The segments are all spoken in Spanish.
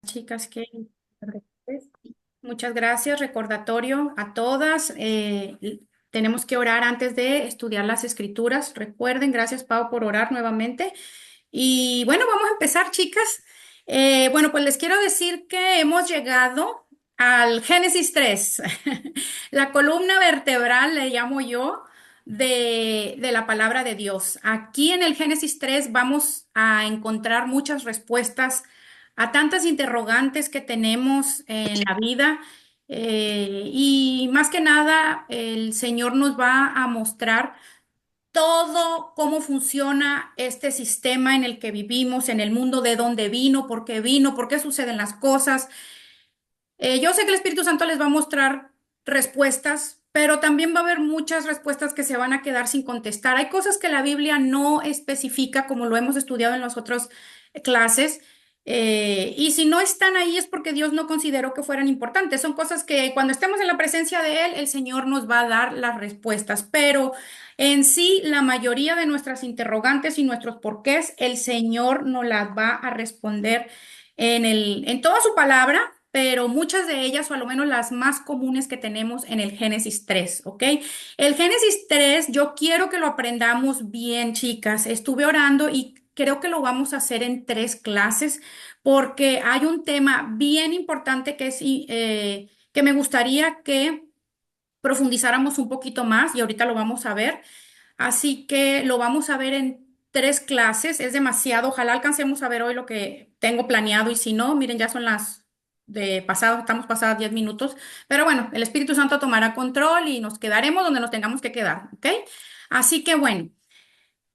Chicas, que muchas gracias. Recordatorio a todas. Tenemos que orar antes de estudiar las escrituras. Recuerden, gracias Pau por orar nuevamente. Y bueno, vamos a empezar, chicas. Bueno, pues les quiero decir que hemos llegado al Génesis 3, la columna vertebral, le llamo yo, de la palabra de Dios. Aquí en el Génesis 3 vamos a encontrar muchas respuestas a tantas interrogantes que tenemos en la vida. Y más que nada, el Señor nos va a mostrar todo cómo funciona este sistema en el que vivimos, en el mundo, de dónde vino, por qué suceden las cosas. Yo sé que el Espíritu Santo les va a mostrar respuestas, pero también va a haber muchas respuestas que se van a quedar sin contestar. Hay cosas que la Biblia no especifica, como lo hemos estudiado en las otras clases, y si no están ahí es porque Dios no consideró que fueran importantes. Son cosas que cuando estemos en la presencia de Él, el Señor nos va a dar las respuestas, pero en sí, la mayoría de nuestras interrogantes y nuestros porqués, el Señor nos las va a responder en toda su palabra, pero muchas de ellas, o a lo menos las más comunes que tenemos en el Génesis 3, ¿ok? El Génesis 3, yo quiero que lo aprendamos bien, chicas. Estuve orando y creo que lo vamos a hacer en 3 clases porque hay un tema bien importante que me gustaría que profundizáramos un poquito más y ahorita lo vamos a ver. Así que lo vamos a ver en 3 clases. Es demasiado. Ojalá alcancemos a ver hoy lo que tengo planeado y si no, miren, ya son las de pasado, estamos pasadas 10 minutos. Pero bueno, el Espíritu Santo tomará control y nos quedaremos donde nos tengamos que quedar, ¿ok? Así que bueno,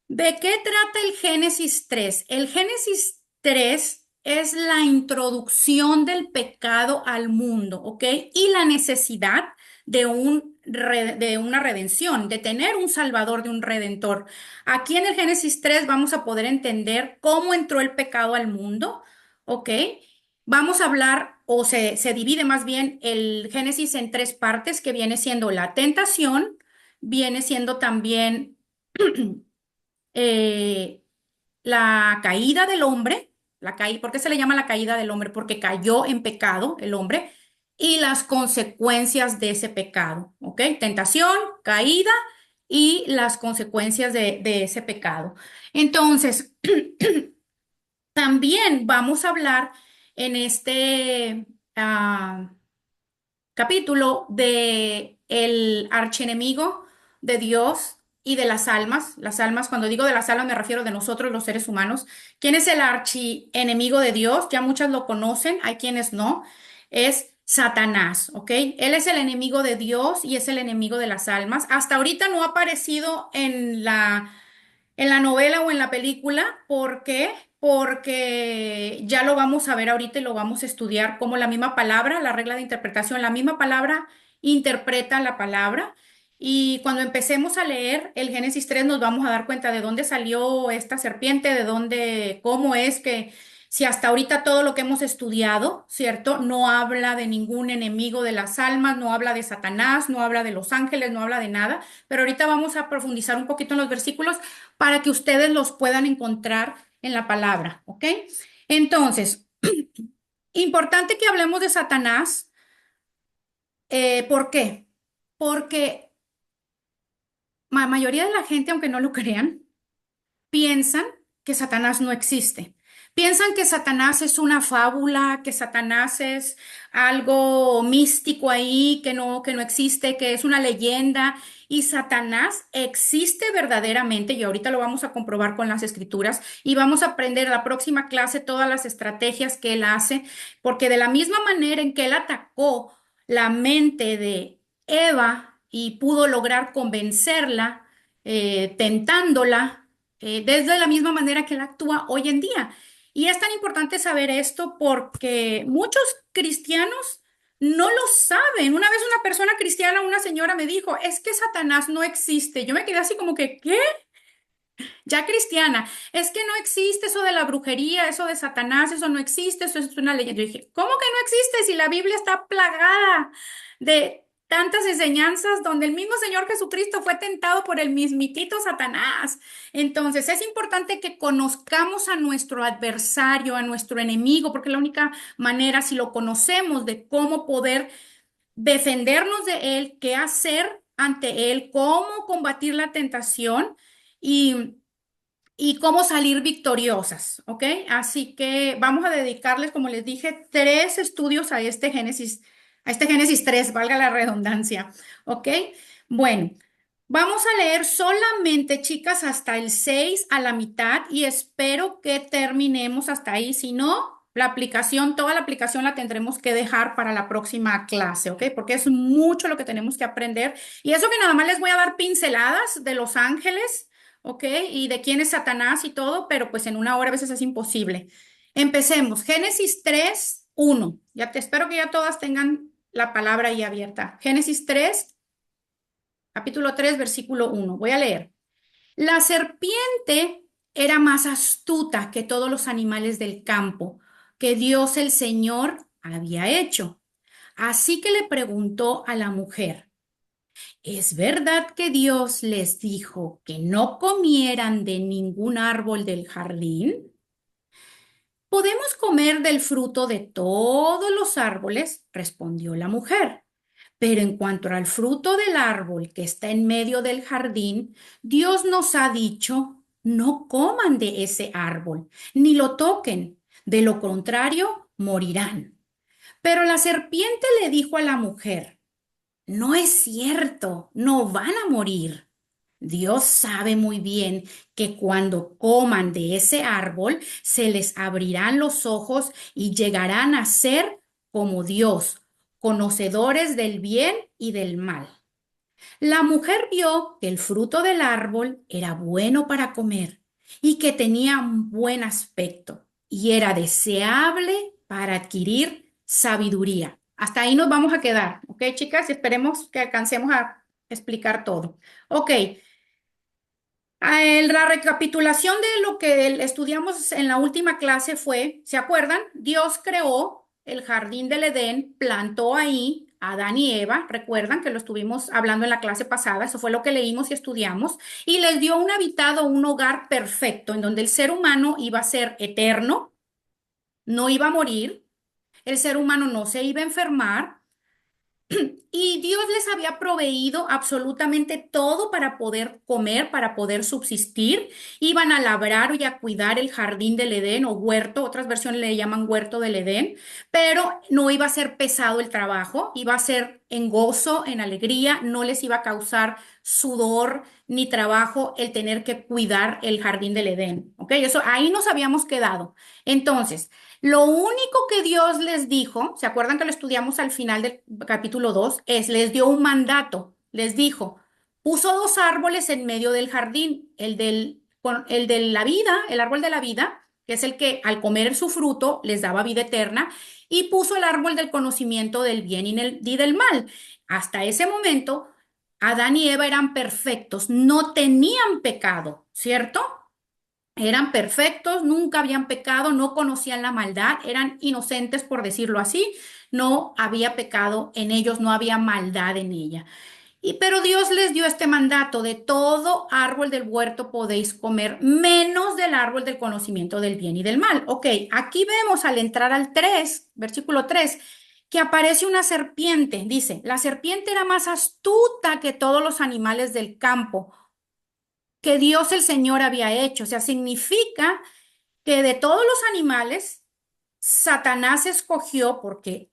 ¿de qué trata el Génesis 3? El Génesis 3 es la introducción del pecado al mundo, ¿ok? Y la necesidad de una redención, de tener un salvador, de un redentor. Aquí en el Génesis 3 vamos a poder entender cómo entró el pecado al mundo, ¿ok? Vamos a hablar, o se divide más bien el Génesis en 3 partes, que viene siendo la tentación, viene siendo también eh, la caída del hombre, ¿por qué se le llama la caída del hombre? Porque cayó en pecado el hombre y las consecuencias de ese pecado, ¿ok? Tentación, caída y las consecuencias de ese pecado. Entonces, también vamos a hablar en este capítulo de el archienemigo de Dios y de las almas. Las almas, cuando digo de las almas me refiero de nosotros los seres humanos. ¿Quién es el archienemigo de Dios? Ya muchas lo conocen, hay quienes no. Es Satanás, ¿ok? Él es el enemigo de Dios y es el enemigo de las almas. Hasta ahorita no ha aparecido en la novela o en la película. ¿Por qué? Porque ya lo vamos a ver ahorita y lo vamos a estudiar como la misma palabra, la regla de interpretación, la misma palabra interpreta la palabra. Y cuando empecemos a leer el Génesis 3 nos vamos a dar cuenta de dónde salió esta serpiente, de dónde, cómo es que, si hasta ahorita todo lo que hemos estudiado, ¿cierto? No habla de ningún enemigo de las almas, no habla de Satanás, no habla de los ángeles, no habla de nada, pero ahorita vamos a profundizar un poquito en los versículos para que ustedes los puedan encontrar en la palabra, ¿ok? Entonces, importante que hablemos de Satanás. ¿Por qué? Porque la mayoría de la gente, aunque no lo crean, piensan que Satanás no existe. Piensan que Satanás es una fábula, que Satanás es algo místico ahí, que no existe, que es una leyenda. Y Satanás existe verdaderamente, y ahorita lo vamos a comprobar con las escrituras, y vamos a aprender la próxima clase todas las estrategias que él hace, porque de la misma manera en que él atacó la mente de Eva y pudo lograr convencerla, tentándola, desde la misma manera que él actúa hoy en día. Y es tan importante saber esto porque muchos cristianos no lo saben. Una vez una persona cristiana, una señora me dijo, es que Satanás no existe. Yo me quedé así como que, ¿qué? Ya cristiana, es que no existe eso de la brujería, eso de Satanás, eso no existe, eso es una leyenda. Yo dije, ¿cómo que no existe si la Biblia está plagada de tantas enseñanzas donde el mismo Señor Jesucristo fue tentado por el mismitito Satanás. Entonces, es importante que conozcamos a nuestro adversario, a nuestro enemigo, porque la única manera, si lo conocemos, de cómo poder defendernos de él, qué hacer ante él, cómo combatir la tentación y, y cómo salir victoriosas, ¿ok? Así que vamos a dedicarles, como les dije, 3 estudios a este Génesis 3, valga la redundancia, ¿ok? Bueno, vamos a leer solamente, chicas, hasta el 6 a la mitad y espero que terminemos hasta ahí. Si no, la aplicación, toda la aplicación la tendremos que dejar para la próxima clase, ¿ok? Porque es mucho lo que tenemos que aprender. Y eso que nada más les voy a dar pinceladas de los ángeles, ¿ok? Y de quién es Satanás y todo, pero pues en una hora a veces es imposible. Empecemos. Génesis 3, 1. Ya te espero que ya todas tengan la palabra ahí abierta. Génesis 3, capítulo 3, versículo 1. Voy a leer. La serpiente era más astuta que todos los animales del campo que Dios el Señor había hecho. Así que le preguntó a la mujer, ¿es verdad que Dios les dijo que no comieran de ningún árbol del jardín? Podemos comer del fruto de todos los árboles, respondió la mujer. Pero en cuanto al fruto del árbol que está en medio del jardín, Dios nos ha dicho, no coman de ese árbol, ni lo toquen. De lo contrario, morirán. Pero la serpiente le dijo a la mujer, no es cierto, no van a morir. Dios sabe muy bien que cuando coman de ese árbol se les abrirán los ojos y llegarán a ser como Dios, conocedores del bien y del mal. La mujer vio que el fruto del árbol era bueno para comer y que tenía un buen aspecto y era deseable para adquirir sabiduría. Hasta ahí nos vamos a quedar, ¿ok, chicas? Esperemos que alcancemos a explicar todo. Ok, la recapitulación de lo que estudiamos en la última clase fue, ¿se acuerdan? Dios creó el jardín del Edén, plantó ahí a Adán y Eva, recuerdan que lo estuvimos hablando en la clase pasada, eso fue lo que leímos y estudiamos, y les dio un habitado, un hogar perfecto, en donde el ser humano iba a ser eterno, no iba a morir, el ser humano no se iba a enfermar, y Dios les había proveído absolutamente todo para poder comer, para poder subsistir. Iban a labrar y a cuidar el jardín del Edén o huerto, otras versiones le llaman huerto del Edén, pero no iba a ser pesado el trabajo, iba a ser en gozo, en alegría, no les iba a causar sudor ni trabajo el tener que cuidar el jardín del Edén. ¿Ok? Eso ahí nos habíamos quedado. Entonces, lo único que Dios les dijo, ¿se acuerdan que lo estudiamos al final del capítulo 2? Les dio un mandato, les dijo, puso 2 árboles en medio del jardín, el de la vida, el árbol de la vida, que es el que al comer su fruto les daba vida eterna, y puso el árbol del conocimiento del bien y del mal. Hasta ese momento, Adán y Eva eran perfectos, no tenían pecado, ¿cierto? Eran perfectos, nunca habían pecado, no conocían la maldad, eran inocentes por decirlo así, no había pecado en ellos, no había maldad en ella. Pero Dios les dio este mandato: de todo árbol del huerto podéis comer, menos del árbol del conocimiento del bien y del mal. Ok, aquí vemos al entrar al 3, versículo 3, que aparece una serpiente. Dice, la serpiente era más astuta que todos los animales del campo que Dios el Señor había hecho. O sea, significa que de todos los animales, Satanás escogió porque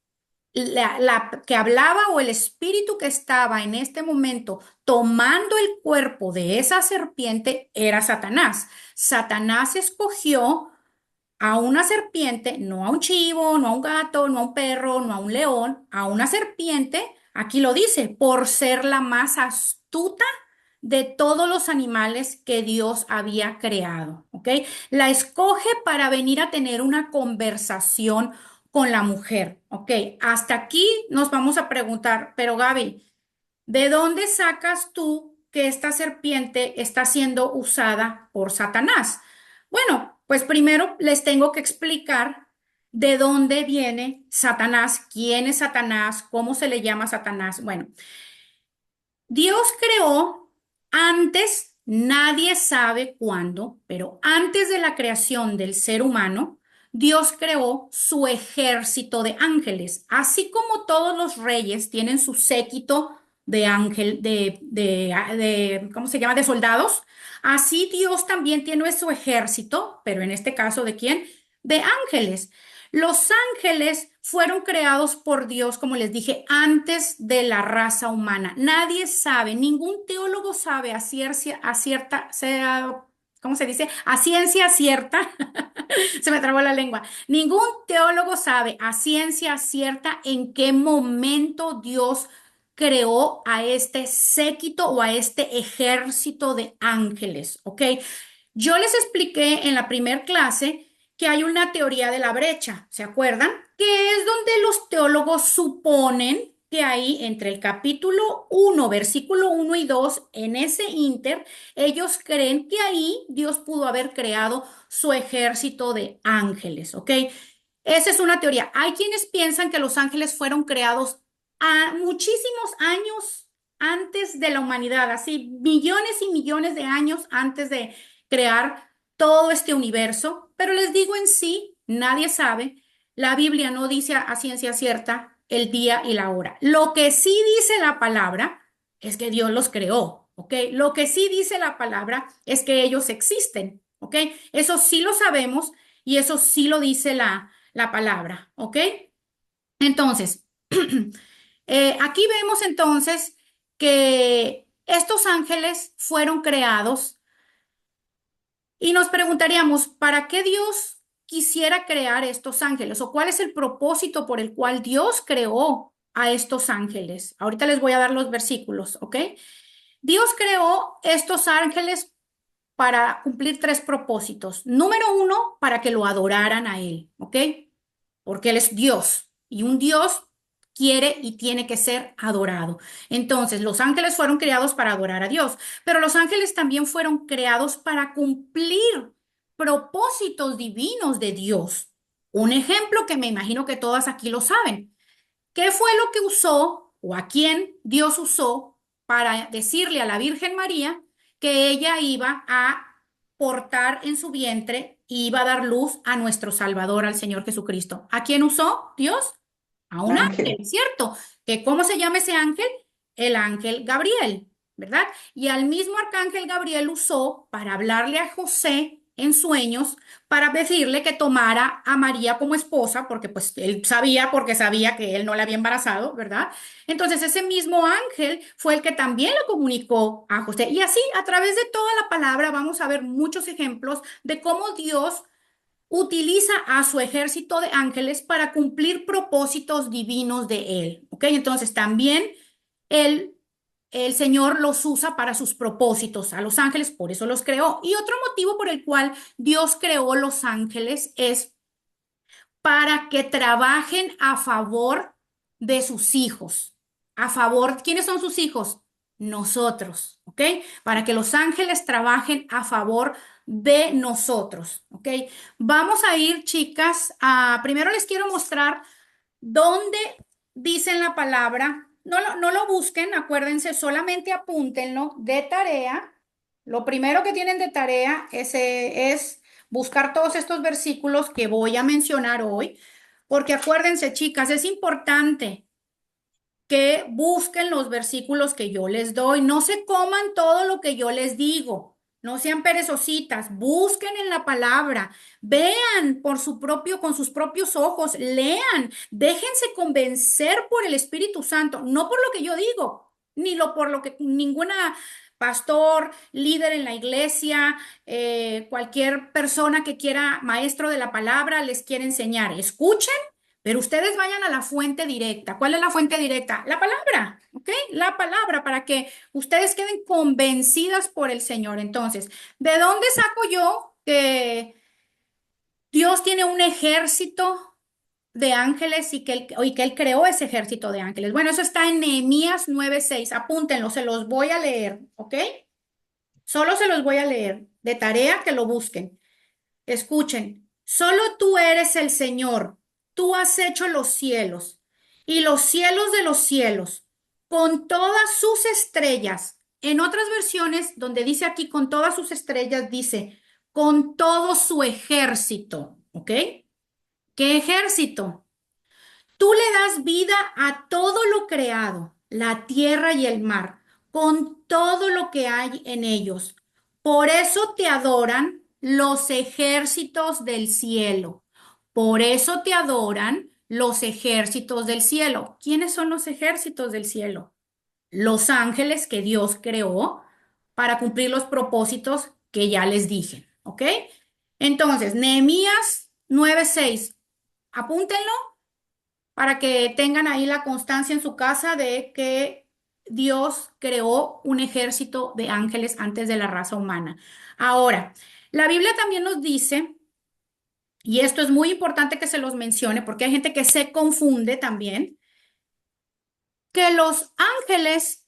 la que hablaba o el espíritu que estaba en este momento tomando el cuerpo de esa serpiente era Satanás. Satanás escogió a una serpiente, no a un chivo, no a un gato, no a un perro, no a un león, a una serpiente, aquí lo dice, por ser la más astuta de todos los animales que Dios había creado, ¿ok? La escoge para venir a tener una conversación con la mujer, ¿ok? Hasta aquí nos vamos a preguntar, pero Gaby, ¿de dónde sacas tú que esta serpiente está siendo usada por Satanás? Bueno, pues primero les tengo que explicar ¿De dónde viene Satanás? ¿Quién es Satanás? ¿Cómo se le llama Satanás? Bueno, Dios creó antes, nadie sabe cuándo, pero antes de la creación del ser humano, Dios creó su ejército de ángeles. Así como todos los reyes tienen su séquito de ángel, ¿cómo se llama? De soldados. Así Dios también tiene su ejército, pero en este caso, ¿de quién? De ángeles. Los ángeles fueron creados por Dios, como les dije, antes de la raza humana. Nadie sabe, ningún teólogo sabe ¿cómo se dice? A ciencia cierta, se me trabó la lengua. Ningún teólogo sabe a ciencia cierta en qué momento Dios creó a este séquito o a este ejército de ángeles, ¿ok? Yo les expliqué en la primer clase que hay una teoría de la brecha, ¿se acuerdan? Que es donde los teólogos suponen que ahí entre el capítulo 1, versículo 1 y 2, en ese inter, ellos creen que ahí Dios pudo haber creado su ejército de ángeles, ¿ok? Esa es una teoría. Hay quienes piensan que los ángeles fueron creados a muchísimos años antes de la humanidad, así millones y millones de años antes de crear todo este universo, pero les digo en sí, nadie sabe, la Biblia no dice a ciencia cierta el día y la hora. Lo que sí dice la palabra es que Dios los creó, ¿ok? Lo que sí dice la palabra es que ellos existen, ¿ok? Eso sí lo sabemos y eso sí lo dice la palabra, ¿ok? Entonces, aquí vemos entonces que estos ángeles fueron creados y nos preguntaríamos, ¿para qué Dios quisiera crear estos ángeles? ¿O cuál es el propósito por el cual Dios creó a estos ángeles? Ahorita les voy a dar los versículos, ¿ok? Dios creó estos ángeles para cumplir tres propósitos. Número uno, para que lo adoraran a Él, ¿ok? Porque Él es Dios y un Dios quiere y tiene que ser adorado. Entonces, los ángeles fueron creados para adorar a Dios, pero los ángeles también fueron creados para cumplir propósitos divinos de Dios. Un ejemplo que me imagino que todas aquí lo saben. ¿Qué fue lo que usó o a quién Dios usó para decirle a la Virgen María que ella iba a portar en su vientre y iba a dar luz a nuestro Salvador, al Señor Jesucristo? ¿A quién usó Dios? A un ángel, Ángel. ¿cierto? ¿Que cómo se llama ese ángel? El ángel Gabriel, ¿verdad? Y al mismo arcángel Gabriel usó para hablarle a José en sueños para decirle que tomara a María como esposa, porque pues él sabía, porque sabía que él no la había embarazado, ¿verdad? Entonces ese mismo ángel fue el que también lo comunicó a José. Y así, a través de toda la palabra, vamos a ver muchos ejemplos de cómo Dios utiliza a su ejército de ángeles para cumplir propósitos divinos de él, ¿ok? Entonces también él el Señor los usa para sus propósitos a los ángeles, por eso los creó. Y otro motivo por el cual Dios creó los ángeles es para que trabajen a favor de sus hijos. A favor, ¿quiénes son sus hijos? Nosotros, ¿ok? Para que los ángeles trabajen a favor de nosotros, ¿ok? Vamos a ir, chicas, primero les quiero mostrar dónde dicen la palabra. No lo busquen, acuérdense, solamente apúntenlo de tarea. Lo primero que tienen de tarea es buscar todos estos versículos que voy a mencionar hoy, porque acuérdense, chicas, es importante que busquen los versículos que yo les doy. No se coman todo lo que yo les digo. No sean perezositas, busquen en la palabra, vean por su propio, con sus propios ojos, lean, déjense convencer por el Espíritu Santo, no por lo que yo digo, ni por lo que ninguna pastor, líder en la iglesia, cualquier persona que quiera, maestro de la palabra, les quiere enseñar. Escuchen, pero ustedes vayan a la fuente directa. ¿Cuál es la fuente directa? La palabra, ¿ok? La palabra para que ustedes queden convencidas por el Señor. Entonces, ¿de dónde saco yo que Dios tiene un ejército de ángeles y que él creó ese ejército de ángeles? Bueno, eso está en Nehemías 9:6. Apúntenlo, se los voy a leer, ¿ok? Solo se los voy a leer. De tarea que lo busquen. Escuchen, solo tú eres el Señor. tú has hecho los cielos y los cielos de los cielos con todas sus estrellas. En otras versiones, donde dice aquí con todas sus estrellas, dice con todo su ejército, ¿ok? ¿Qué ejército? Tú le das vida a todo lo creado, la tierra y el mar, con todo lo que hay en ellos. Por eso te adoran los ejércitos del cielo. Por eso te adoran los ejércitos del cielo. ¿Quiénes son los ejércitos del cielo? Los ángeles que Dios creó para cumplir los propósitos que ya les dije. ¿Ok? Entonces, Nehemías 9:6. Apúntenlo para que tengan ahí la constancia en su casa de que Dios creó un ejército de ángeles antes de la raza humana. Ahora, la Biblia también nos dice, y esto es muy importante que se los mencione porque hay gente que se confunde también, que los ángeles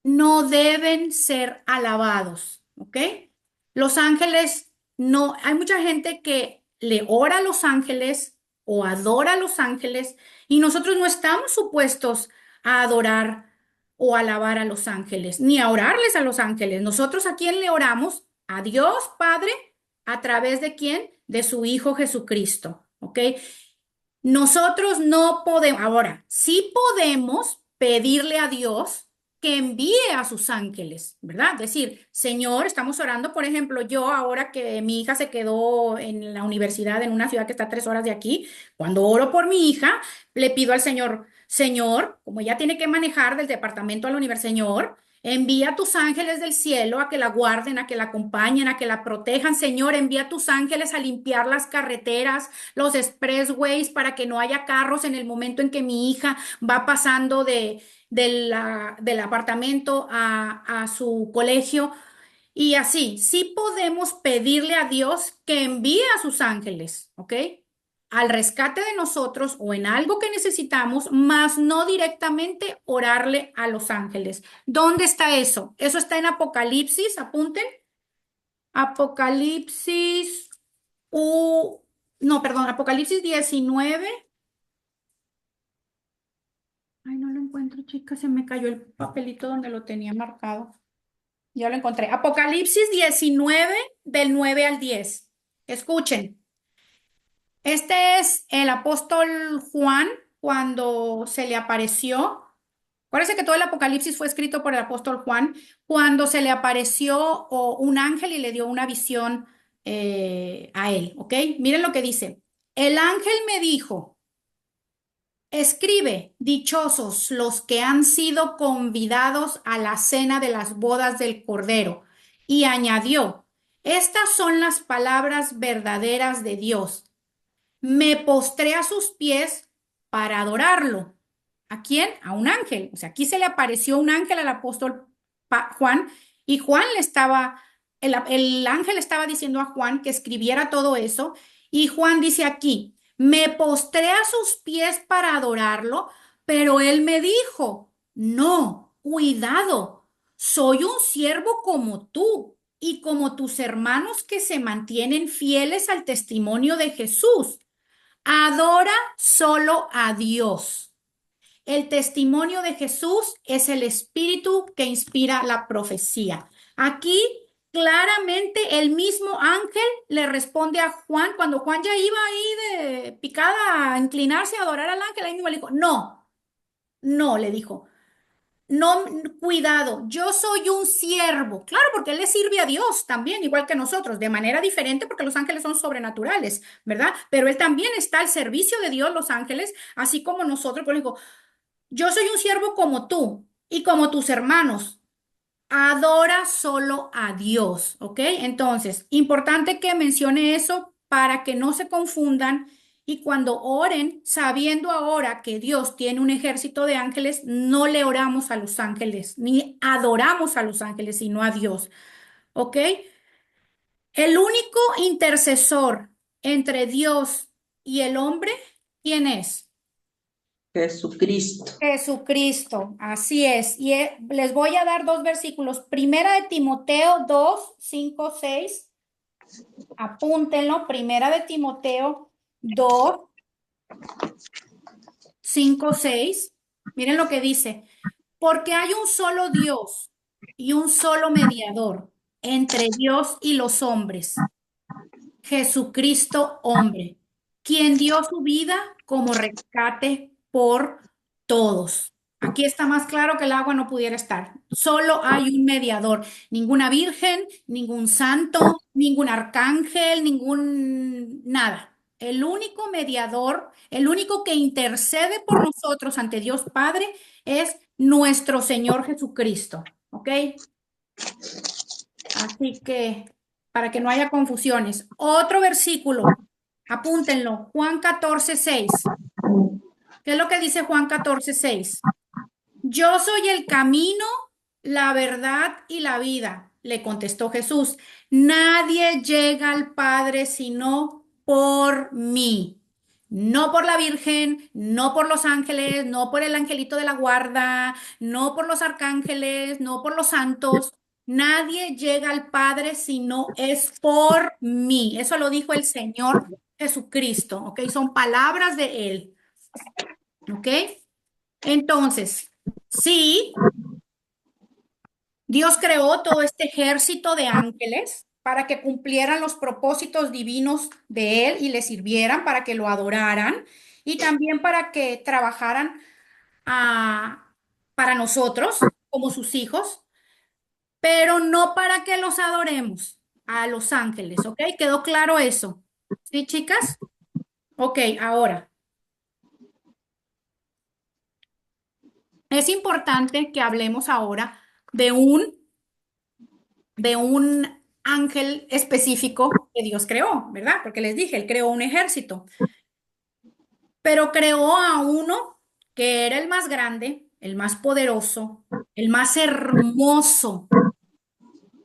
no deben ser alabados, ¿ok? Los ángeles no, hay mucha gente que le ora a los ángeles o adora a los ángeles y nosotros no estamos supuestos a adorar o alabar a los ángeles, ni a orarles a los ángeles. Nosotros a quién le oramos? A Dios Padre, a través de quién? De su Hijo Jesucristo, ¿ok? Nosotros no podemos, ahora, sí podemos pedirle a Dios que envíe a sus ángeles, ¿verdad? Decir, Señor, estamos orando, por ejemplo, yo ahora que mi hija se quedó en la universidad en una ciudad que está a 3 horas de aquí, cuando oro por mi hija, le pido al Señor, Señor, como ella tiene que manejar del departamento a la universidad, Señor, envía a tus ángeles del cielo a que la guarden, a que la acompañen, a que la protejan. Señor, envía a tus ángeles a limpiar las carreteras, los expressways, para que no haya carros en el momento en que mi hija va pasando del apartamento a su colegio. Y así, sí podemos pedirle a Dios que envíe a sus ángeles, ¿ok? Al rescate de nosotros o en algo que necesitamos, más no directamente orarle a los ángeles. ¿Dónde está eso? Eso está en Apocalipsis, apunten. Apocalipsis, u, no, perdón, Apocalipsis 19. Ay, no lo encuentro, chicas, se me cayó el papelito donde lo tenía marcado. Ya lo encontré. Apocalipsis 19 del 9 al 10. Escuchen, este es el apóstol Juan cuando se le apareció. Acuérdense que todo el Apocalipsis fue escrito por el apóstol Juan cuando se le apareció un ángel y le dio una visión a él, ¿ok? Miren lo que dice. El ángel me dijo, escribe, dichosos los que han sido convidados a la cena de las bodas del Cordero. Y añadió, estas son las palabras verdaderas de Dios. Me postré a sus pies para adorarlo. ¿A quién? A un ángel. O sea, aquí se le apareció un ángel al apóstol Juan y Juan le estaba, el ángel estaba diciendo a Juan que escribiera todo eso y Juan dice aquí, me postré a sus pies para adorarlo, pero él me dijo, no, cuidado, soy un siervo como tú y como tus hermanos que se mantienen fieles al testimonio de Jesús. Adora solo a Dios. El testimonio de Jesús es el espíritu que inspira la profecía. Aquí claramente el mismo ángel le responde a Juan cuando Juan ya iba ahí de picada a inclinarse a adorar al ángel, ahí mismo le dijo, no, no, le dijo, no, cuidado, yo soy un siervo. Claro, porque él le sirve a Dios también, igual que nosotros, de manera diferente porque los ángeles son sobrenaturales, ¿verdad? Pero él también está al servicio de Dios, los ángeles, así como nosotros. Por ejemplo, yo soy un siervo como tú y como tus hermanos. Adora solo a Dios, ¿ok? Entonces, importante que mencione eso para que no se confundan y cuando oren, sabiendo ahora que Dios tiene un ejército de ángeles, no le oramos a los ángeles, ni adoramos a los ángeles, sino a Dios, ¿ok? El único intercesor entre Dios y el hombre, ¿quién es? Jesucristo. Jesucristo, así es. Y les voy a dar dos versículos. Primera de Timoteo 2, 5, 6. Apúntenlo. Primera de Timoteo 2. 5:6. Miren lo que dice. Porque hay un solo Dios y un solo mediador entre Dios y los hombres, Jesucristo hombre, quien dio su vida como rescate por todos. Aquí está más claro que el agua no pudiera estar. Solo hay un mediador, ninguna virgen, ningún santo, ningún arcángel, ningún nada. El único mediador, el único que intercede por nosotros ante Dios Padre es nuestro Señor Jesucristo. ¿Ok? Así que, para que no haya confusiones. Otro versículo, apúntenlo, Juan 14:6. ¿Qué es lo que dice Juan 14:6? Yo soy el camino, la verdad y la vida, le contestó Jesús. Nadie llega al Padre sino por mí. No por la Virgen, no por los ángeles, no por el angelito de la guarda, no por los arcángeles, no por los santos. Nadie llega al Padre si no es por mí. Eso lo dijo el Señor Jesucristo, ¿ok? Son palabras de Él, ¿ok? Entonces, sí, Dios creó todo este ejército de ángeles para que cumplieran los propósitos divinos de Él y le sirvieran, para que lo adoraran y también para que trabajaran ah, para nosotros como sus hijos, pero no para que los adoremos a los ángeles, ¿ok? ¿Quedó claro eso? ¿Sí, chicas? Ok, ahora, es importante que hablemos ahora de un ángel específico que Dios creó, ¿verdad? Porque les dije, Él creó un ejército, pero creó a uno que era el más grande, el más poderoso, el más hermoso,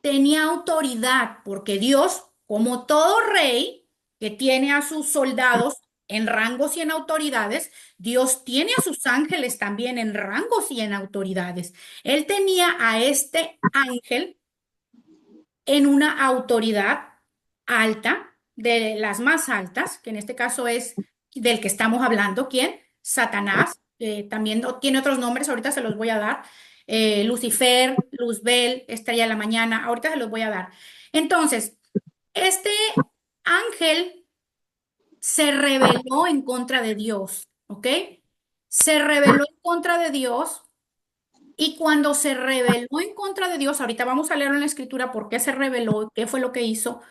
tenía autoridad, porque Dios, como todo rey que tiene a sus soldados en rangos y en autoridades, Dios tiene a sus ángeles también en rangos y en autoridades. Él tenía a este ángel en una autoridad alta, de las más altas, que en este caso es del que estamos hablando. ¿Quién? Satanás. También tiene otros nombres, ahorita se los voy a dar. Lucifer, Luzbel, Estrella de la Mañana, ahorita se los voy a dar. Entonces, este ángel se rebeló en contra de Dios, ¿ok? Se rebeló en contra de Dios, y cuando se rebeló en contra de Dios, ahorita vamos a leer en la escritura por qué se rebeló, qué fue lo que hizo,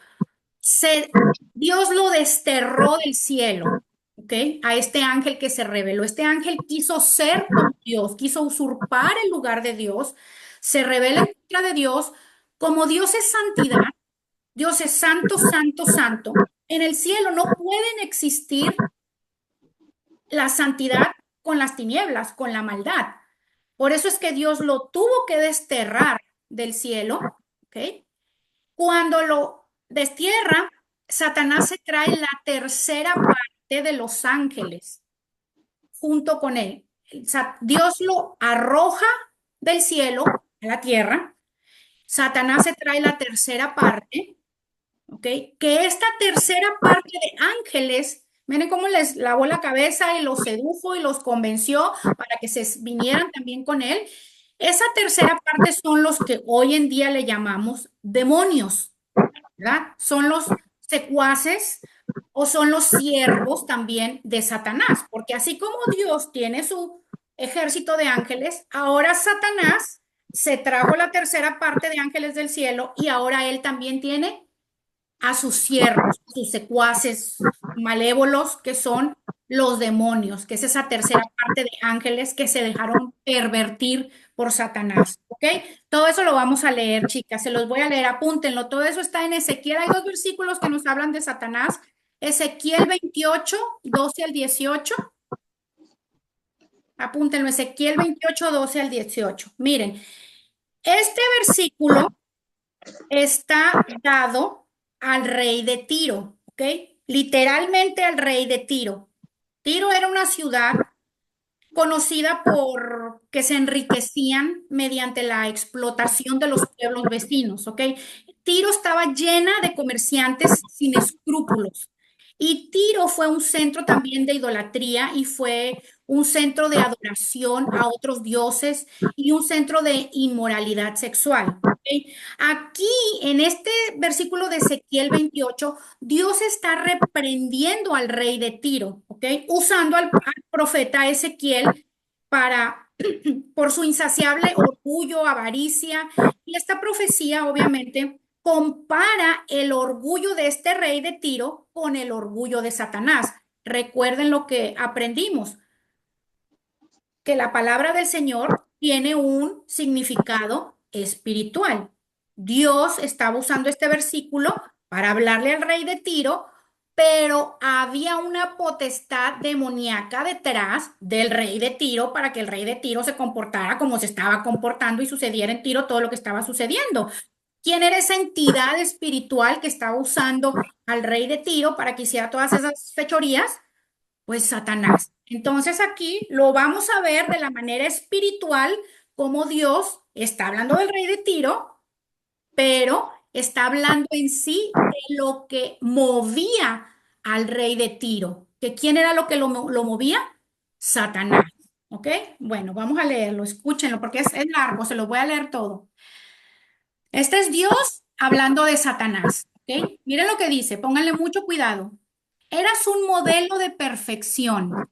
Dios lo desterró del cielo, ¿ok? A este ángel que se rebeló. Este ángel quiso ser como Dios, quiso usurpar el lugar de Dios, se rebela en contra de Dios. Como Dios es santidad, Dios es santo, santo, santo. En el cielo no pueden existir la santidad con las tinieblas, con la maldad. Por eso es que Dios lo tuvo que desterrar del cielo, ¿ok? Cuando lo destierra, Satanás se trae la tercera parte de los ángeles junto con él. Dios lo arroja del cielo a la tierra. Satanás se trae la tercera parte, ¿ok? Que esta tercera parte de ángeles, miren cómo les lavó la cabeza y los sedujo y los convenció para que se vinieran también con él. Esa tercera parte son los que hoy en día le llamamos demonios, ¿verdad? Son los secuaces o son los siervos también de Satanás, porque así como Dios tiene su ejército de ángeles, ahora Satanás se trajo la tercera parte de ángeles del cielo y ahora él también tiene a sus siervos, sus secuaces malévolos, que son los demonios, que es esa tercera parte de ángeles que se dejaron pervertir por Satanás. ¿Ok? Todo eso lo vamos a leer, chicas. Se los voy a leer, apúntenlo. Todo eso está en Ezequiel. Hay dos versículos que nos hablan de Satanás. Ezequiel 28, 12 al 18. Apúntenlo, Ezequiel 28, 12 al 18. Miren, este versículo está dado al rey de Tiro, ¿ok? Literalmente al rey de Tiro. Tiro era una ciudad conocida por que se enriquecían mediante la explotación de los pueblos vecinos, ¿ok? Tiro estaba llena de comerciantes sin escrúpulos Y Tiro fue un centro también de idolatría y fue un centro de adoración a otros dioses y un centro de inmoralidad sexual. ¿Ok? Aquí, en este versículo de Ezequiel 28, Dios está reprendiendo al rey de Tiro, ¿ok? Usando al profeta Ezequiel para, por su insaciable orgullo, avaricia. Y esta profecía, obviamente, compara el orgullo de este rey de Tiro con el orgullo de Satanás. Recuerden lo que aprendimos, que la palabra del Señor tiene un significado espiritual. Dios estaba usando este versículo para hablarle al rey de Tiro, pero había una potestad demoníaca detrás del rey de Tiro para que el rey de Tiro se comportara como se estaba comportando y sucediera en Tiro todo lo que estaba sucediendo. ¿Quién era esa entidad espiritual que estaba usando al rey de Tiro para que hiciera todas esas fechorías? Pues Satanás. Entonces aquí lo vamos a ver de la manera espiritual, como Dios está hablando del rey de Tiro, pero está hablando en sí de lo que movía al rey de Tiro. ¿Que quién era lo que lo movía? Satanás. ¿Ok? Bueno, vamos a leerlo, escúchenlo, porque es largo, se lo voy a leer todo. Este es Dios hablando de Satanás, ¿ok? Miren lo que dice, pónganle mucho cuidado. Eras un modelo de perfección,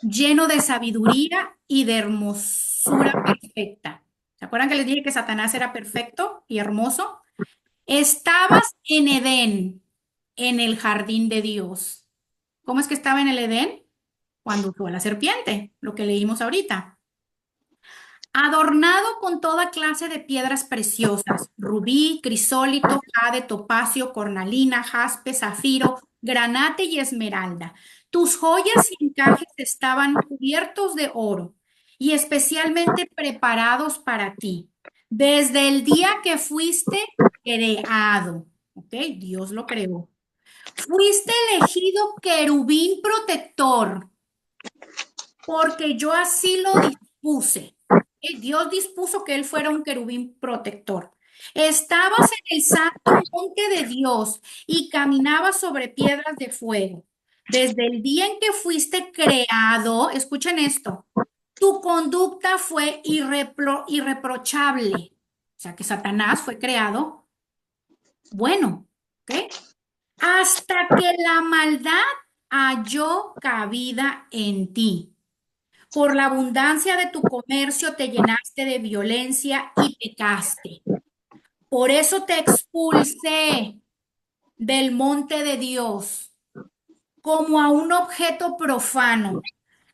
lleno de sabiduría y de hermosura perfecta. ¿Se acuerdan que les dije que Satanás era perfecto y hermoso? Estabas en Edén, en el jardín de Dios. ¿Cómo es que estaba en el Edén? Cuando usó a la serpiente, lo que leímos ahorita. Adornado con toda clase de piedras preciosas, rubí, crisólito, jade, topacio, cornalina, jaspe, zafiro, granate y esmeralda. Tus joyas y encajes estaban cubiertos de oro y especialmente preparados para ti. Desde el día que fuiste creado, ¿ok? Dios lo creó. Fuiste elegido querubín protector porque yo así lo dispuse. Dios dispuso que él fuera un querubín protector. Estabas en el santo monte de Dios y caminabas sobre piedras de fuego. Desde el día en que fuiste creado, escuchen esto, tu conducta fue irreprochable. O sea que Satanás fue creado bueno, ¿ok? Hasta que la maldad halló cabida en ti. Por la abundancia de tu comercio te llenaste de violencia y pecaste. Por eso te expulsé del monte de Dios como a un objeto profano.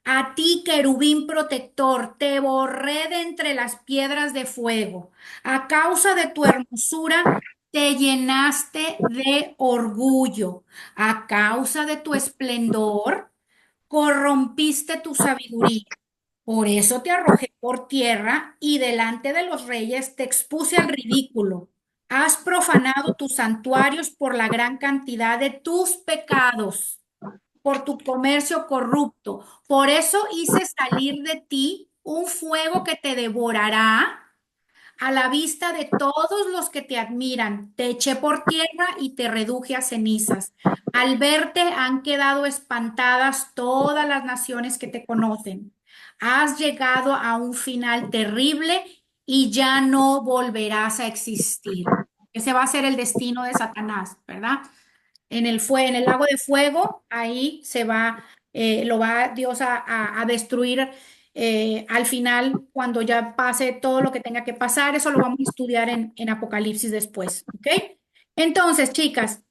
A ti, querubín protector, te borré de entre las piedras de fuego. A causa de tu hermosura, te llenaste de orgullo. A causa de tu esplendor, corrompiste tu sabiduría. Por eso te arrojé por tierra y delante de los reyes te expuse al ridículo. Has profanado tus santuarios por la gran cantidad de tus pecados, por tu comercio corrupto. Por eso hice salir de ti un fuego que te devorará a la vista de todos los que te admiran. Te eché por tierra y te reduje a cenizas. Al verte han quedado espantadas todas las naciones que te conocen. Has llegado a un final terrible y ya no volverás a existir. Ese va a ser el destino de Satanás, ¿verdad? En el lago de fuego, ahí se va, lo va Dios a destruir al final, cuando ya pase todo lo que tenga que pasar. Eso lo vamos a estudiar en Apocalipsis después, ¿ok? Entonces, chicas,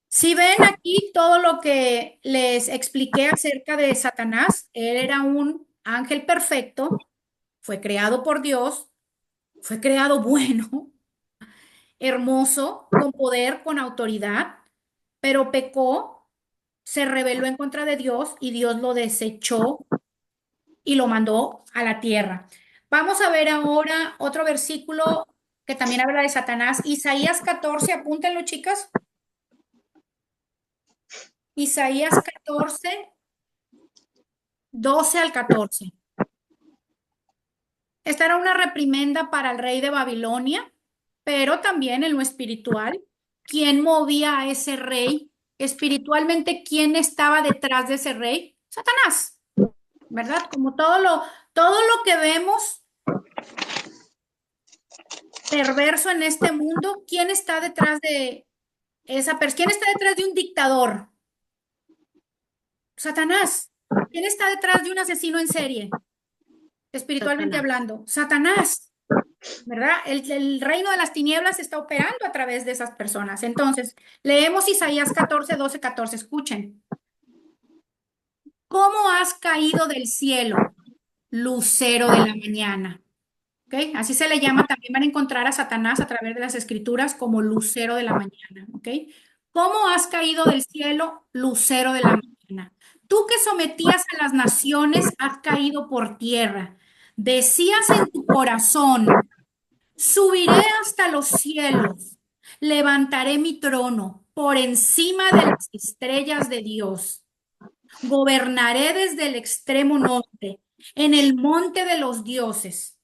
si ven aquí todo lo que les expliqué acerca de Satanás, él era un ángel perfecto, fue creado por Dios, fue creado bueno, hermoso, con poder, con autoridad, pero pecó, se rebeló en contra de Dios y Dios lo desechó y lo mandó a la tierra. Vamos a ver ahora otro versículo que también habla de Satanás. Isaías 14, apúntenlo, chicas. Isaías 14, 12 al 14. Esta era una reprimenda para el rey de Babilonia, pero también en lo espiritual. ¿Quién movía a ese rey? espiritualmente, ¿quién estaba detrás de ese rey? Satanás, ¿verdad? Como todo lo que vemos perverso en este mundo, ¿quién está detrás de esa persona? ¿Quién está detrás de un dictador? Satanás. ¿Quién está detrás de un asesino en serie? Espiritualmente Satanás. hablando, Satanás, ¿verdad? El reino de las tinieblas está operando a través de esas personas. Entonces, leemos Isaías 14, 12, 14. Escuchen. ¿Cómo has caído del cielo, lucero de la mañana? ¿Ok? Así se le llama, también van a encontrar a Satanás a través de las escrituras como lucero de la mañana. ¿Ok? ¿Cómo has caído del cielo, lucero de la mañana? Tú que sometías a las naciones, has caído por tierra. Decías en tu corazón, subiré hasta los cielos, levantaré mi trono por encima de las estrellas de Dios. Gobernaré desde el extremo norte, en el monte de los dioses.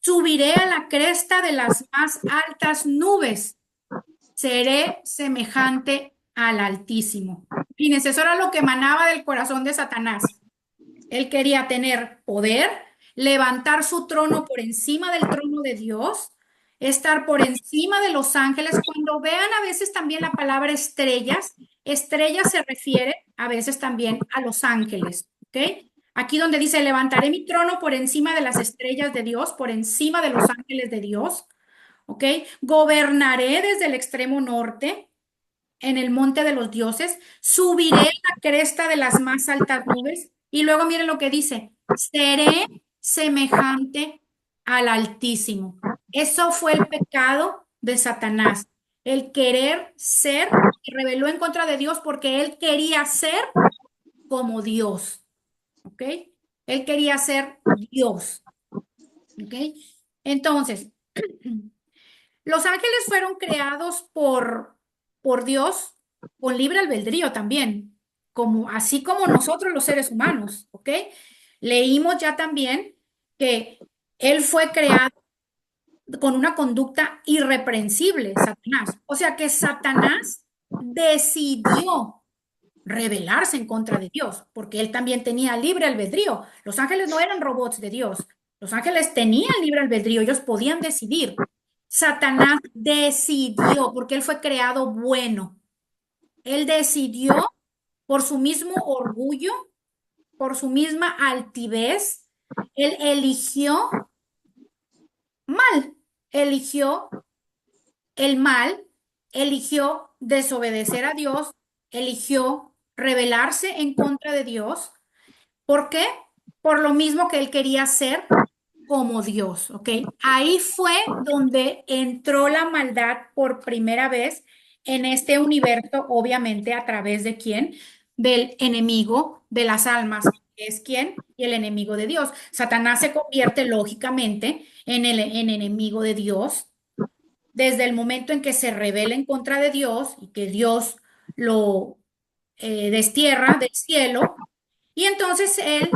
Subiré a la cresta de las más altas nubes. Seré semejante al Altísimo. Fíjense, eso era lo que emanaba del corazón de Satanás. Él quería tener poder, levantar su trono por encima del trono de Dios, estar por encima de los ángeles. Cuando vean a veces también la palabra estrellas, estrellas se refiere a veces también a los ángeles, ¿ok? Aquí donde dice, levantaré mi trono por encima de las estrellas de Dios, por encima de los ángeles de Dios, ¿ok? Gobernaré desde el extremo norte en el monte de los dioses, subiré a la cresta de las más altas nubes. Y luego miren lo que dice, seré semejante al Altísimo. Eso fue el pecado de Satanás, el querer ser, se rebeló en contra de Dios porque él quería ser como Dios, ¿ok? Él quería ser Dios, ¿ok? Entonces, los ángeles fueron creados por Dios con libre albedrío también, como, así como nosotros los seres humanos, ¿ok? Leímos ya también que él fue creado con una conducta irreprensible, Satanás. O sea que Satanás decidió rebelarse en contra de Dios, porque él también tenía libre albedrío. Los ángeles no eran robots de Dios. Los ángeles tenían libre albedrío, ellos podían decidir. Satanás decidió, porque él fue creado bueno. Él decidió por su mismo orgullo, por su misma altivez, él eligió mal, eligió el mal, eligió desobedecer a Dios, eligió rebelarse en contra de Dios. ¿Por qué? Por lo mismo que él quería ser como Dios, ¿ok? Ahí fue donde entró la maldad por primera vez en este universo, obviamente a través de quién? Del enemigo de las almas, que es quién? Y el enemigo de Dios. Satanás se convierte lógicamente en enemigo de Dios desde el momento en que se rebela en contra de Dios y que Dios lo destierra del cielo. Y entonces él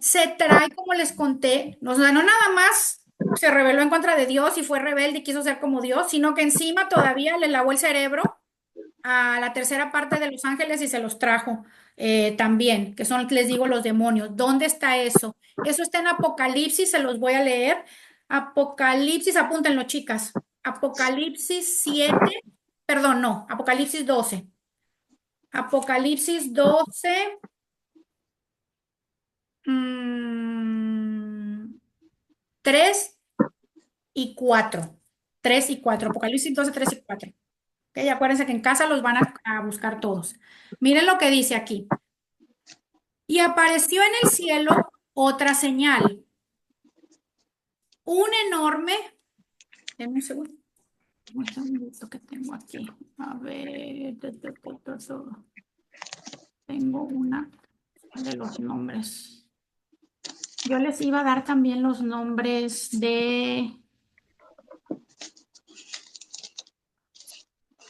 se trae, como les conté, o sea, no nada más se rebeló en contra de Dios y fue rebelde y quiso ser como Dios, sino que encima todavía le lavó el cerebro a la tercera parte de los ángeles y se los trajo también, que son, les digo, los demonios. ¿Dónde está eso? Eso está en Apocalipsis, se los voy a leer. Apocalipsis, apúntenlo, chicas. Apocalipsis 7, perdón, no, Apocalipsis 12. Apocalipsis 12. 3 y 4. 3 y 4. Apocalipsis 12, 3 y 4. Ok, acuérdense que en casa los van a buscar todos. Miren lo que dice aquí. Y apareció en el cielo otra señal, un enorme, denme un segundo, un segundito que tengo aquí. A ver, tengo una de los nombres. Yo les iba a dar también los nombres de,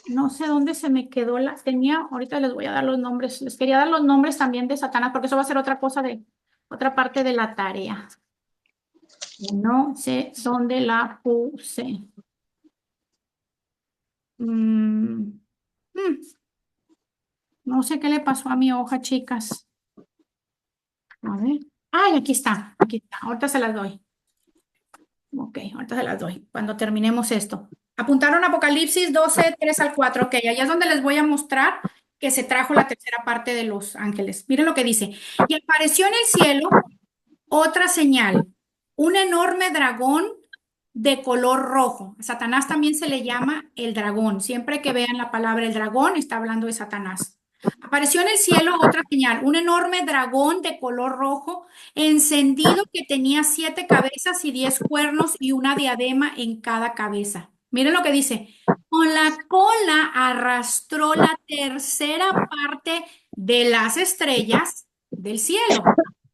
no sé dónde se me quedó la, tenía, ahorita les voy a dar los nombres, les quería dar los nombres también de Satanás, porque eso va a ser otra cosa de, otra parte de la tarea. No sé dónde la puse. Mm, mm, No sé qué le pasó a mi hoja, chicas. A ver. Ay, aquí está, aquí está. Ahorita se las doy. Ok, ahorita se las doy cuando terminemos esto. Apuntaron Apocalipsis 12 3 al 4. Ok, allá es donde les voy a mostrar que se trajo la tercera parte de los ángeles. Miren lo que dice. Y apareció en el cielo otra señal, un enorme dragón de color rojo. A Satanás también se le llama el dragón. Siempre que vean la palabra el dragón, está hablando de Satanás. Apareció en el cielo otra señal, un enorme dragón de color rojo, encendido que tenía 7 cabezas y 10 cuernos y una diadema en cada cabeza. Miren lo que dice. Con la cola arrastró la tercera parte de las estrellas del cielo.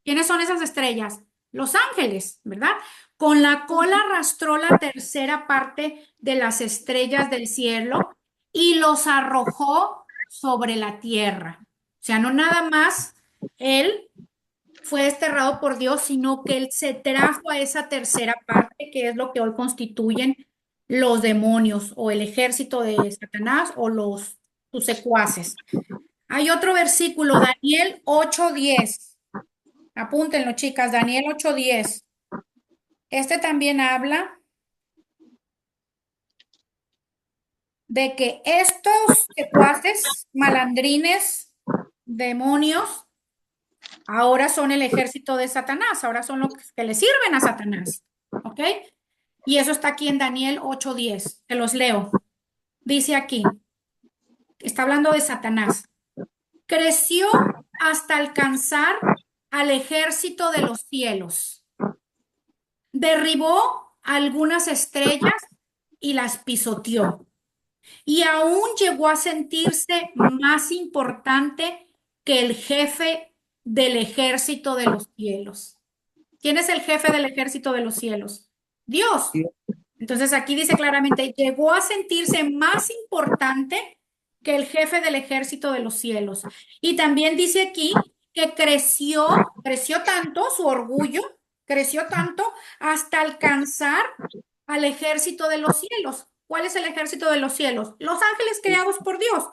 ¿Quiénes son esas estrellas? Los ángeles, ¿verdad? Con la cola arrastró la tercera parte de las estrellas del cielo y los arrojó sobre la tierra. O sea, no nada más él fue desterrado por Dios, sino que él se trajo a esa tercera parte, que es lo que hoy constituyen los demonios o el ejército de Satanás o sus secuaces. Hay otro versículo, Daniel 8:10. Apúntenlo, chicas, Daniel 8:10. Este también habla de que estos secuaces, malandrines, demonios, ahora son el ejército de Satanás, ahora son los que le sirven a Satanás. ¿Ok? Y eso está aquí en Daniel 8:10. Te los leo. Dice aquí, está hablando de Satanás. Creció hasta alcanzar al ejército de los cielos. Derribó algunas estrellas y las pisoteó. Y aún llegó a sentirse más importante que el jefe del ejército de los cielos. ¿Quién es el jefe del ejército de los cielos? Dios. Entonces aquí dice claramente, llegó a sentirse más importante que el jefe del ejército de los cielos. Y también dice aquí que creció tanto su orgullo, creció tanto hasta alcanzar al ejército de los cielos. ¿Cuál es el ejército de los cielos? Los ángeles creados por Dios.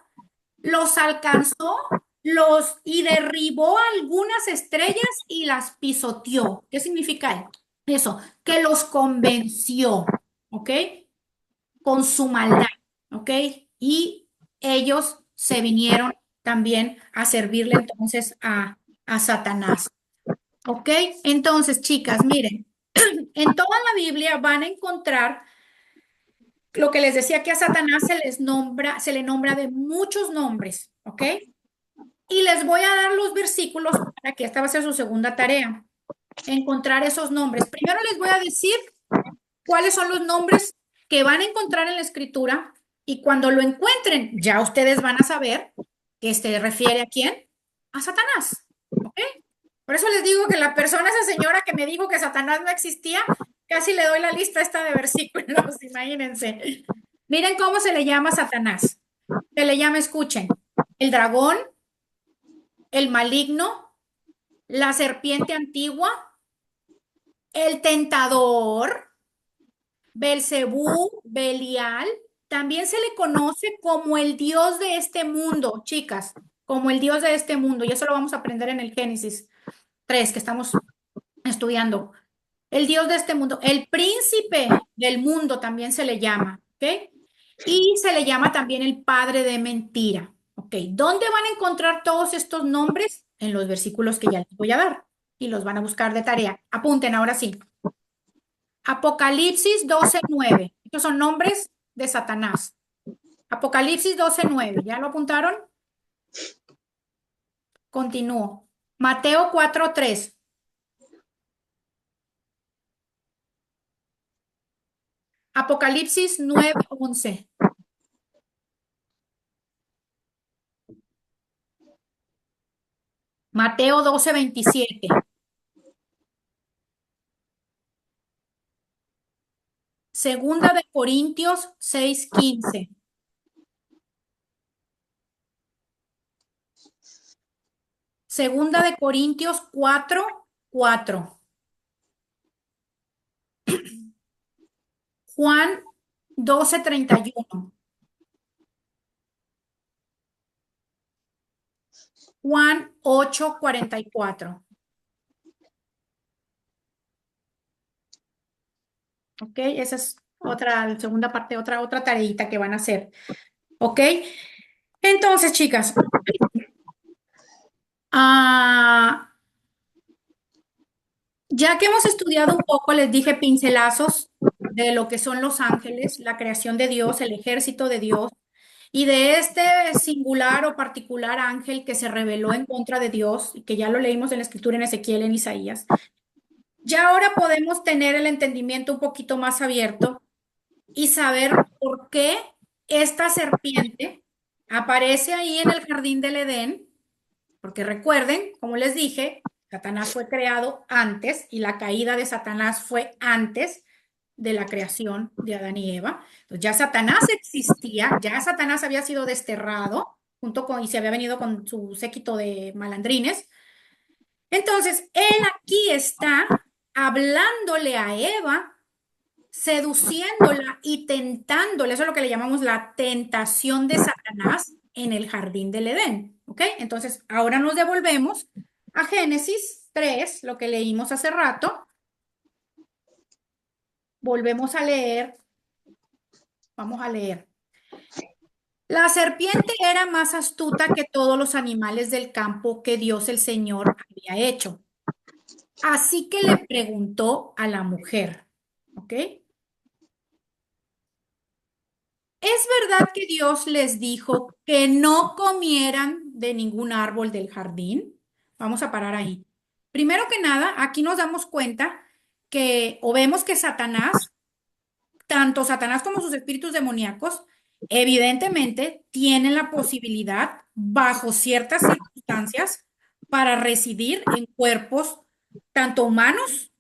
Los alcanzó, los y derribó algunas estrellas y las pisoteó. ¿Qué significa eso? Que los convenció, ¿ok? Con su maldad, ¿ok? Y ellos se vinieron también a servirle entonces a Satanás, ¿ok? Entonces, chicas, miren, en toda la Biblia van a encontrar lo que les decía que a Satanás se le nombra de muchos nombres, ¿ok? Y les voy a dar los versículos para que esta va a ser su segunda tarea, encontrar esos nombres. Primero les voy a decir cuáles son los nombres que van a encontrar en la escritura y cuando lo encuentren, ya ustedes van a saber que se refiere a quién, a Satanás. ¿Ok? Por eso les digo que la persona, esa señora que me dijo que Satanás no existía, casi le doy la lista esta de versículos, imagínense. Miren cómo se le llama a Satanás. Se le llama, escuchen, el dragón, el maligno, la serpiente antigua, el tentador, Belcebú, Belial, también se le conoce como el dios de este mundo, chicas, como el dios de este mundo. Y eso lo vamos a aprender en el Génesis 3 que estamos estudiando. El dios de este mundo, el príncipe del mundo también se le llama, ¿ok? Y se le llama también el padre de mentira, ¿ok? ¿Dónde van a encontrar todos estos nombres? En los versículos que ya les voy a dar y los van a buscar de tarea. Apunten ahora sí. Apocalipsis 12:9. Estos son nombres de Satanás. Apocalipsis 12:9. ¿Ya lo apuntaron? Continúo. Mateo 4:3. Apocalipsis 9:11. Mateo 12:27. Segunda de Corintios 6:15. Segunda de Corintios 4:4. Juan 12:31. Juan 8:44. ¿Ok? Esa es otra, segunda parte, otra tareita que van a hacer. ¿Ok? Entonces, chicas, ah, ya que hemos estudiado un poco, les dije pincelazos de lo que son los ángeles, la creación de Dios, el ejército de Dios, y de este singular o particular ángel que se rebeló en contra de Dios, y que ya lo leímos en la escritura en Ezequiel, en Isaías. Ya ahora podemos tener el entendimiento un poquito más abierto y saber por qué esta serpiente aparece ahí en el jardín del Edén, porque recuerden, como les dije, Satanás fue creado antes y la caída de Satanás fue antes de la creación de Adán y Eva. Entonces ya Satanás existía, ya Satanás había sido desterrado junto con y se había venido con su séquito de malandrines. Entonces, él aquí está hablándole a Eva, seduciéndola y tentándola. Eso es lo que le llamamos la tentación de Satanás en el jardín del Edén. ¿Ok? Entonces, ahora nos devolvemos a Génesis 3, lo que leímos hace rato. Volvemos a leer. Vamos a leer. La serpiente era más astuta que todos los animales del campo que Dios el Señor había hecho. Así que le preguntó a la mujer, ¿ok? ¿Es verdad que Dios les dijo que no comieran de ningún árbol del jardín? Vamos a parar ahí. Primero que nada, aquí nos damos cuenta que, o vemos que Satanás, tanto Satanás como sus espíritus demoníacos, evidentemente tienen la posibilidad, bajo ciertas circunstancias, para residir en cuerpos tanto humanos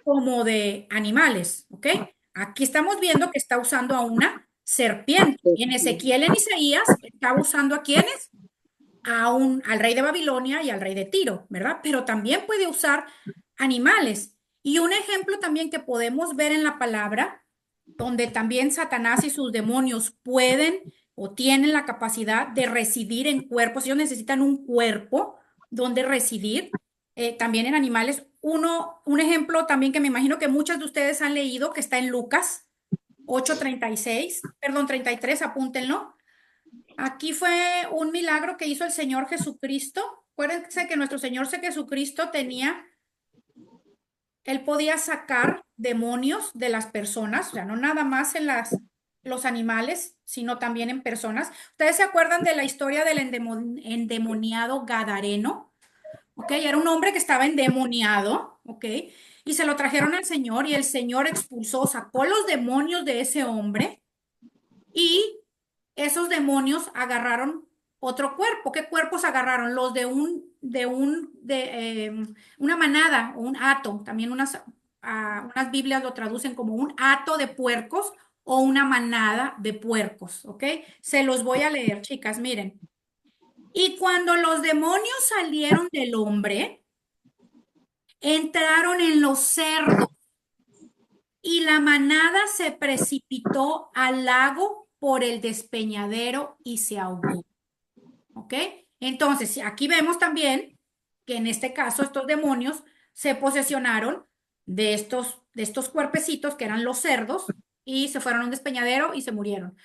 como de animales, ¿ok? Aquí estamos viendo que está usando a una serpiente. En Ezequiel, en Isaías, estaba usando a quiénes? Al rey de Babilonia y al rey de Tiro, ¿verdad? Pero también puede usar animales. Y un ejemplo también que podemos ver en la palabra, donde también Satanás y sus demonios pueden o tienen la capacidad de residir en cuerpos, ellos necesitan un cuerpo donde residir, también en animales. Un ejemplo también que me imagino que muchas de ustedes han leído, que está en Lucas 8:36, perdón, 33, apúntenlo. Aquí fue un milagro que hizo el Señor Jesucristo. Acuérdense que nuestro Señor Jesucristo tenía, él podía sacar demonios de las personas, o sea, no nada más en los animales, sino también en personas. ¿Ustedes se acuerdan de la historia del endemoniado Gadareno? ¿Ok? Era un hombre que estaba endemoniado, ¿ok? Y se lo trajeron al Señor y el Señor expulsó, sacó los demonios de ese hombre y esos demonios agarraron otro cuerpo. ¿Qué cuerpos agarraron? Los de una manada o un hato. También unas Biblias lo traducen como un hato de puercos o una manada de puercos, ¿ok? Se los voy a leer, chicas, miren. Y cuando los demonios salieron del hombre, entraron en los cerdos y la manada se precipitó al lago por el despeñadero y se ahogó. ¿Ok? Entonces, aquí vemos también que en este caso estos demonios se posesionaron de estos cuerpecitos que eran los cerdos y se fueron a un despeñadero y se murieron.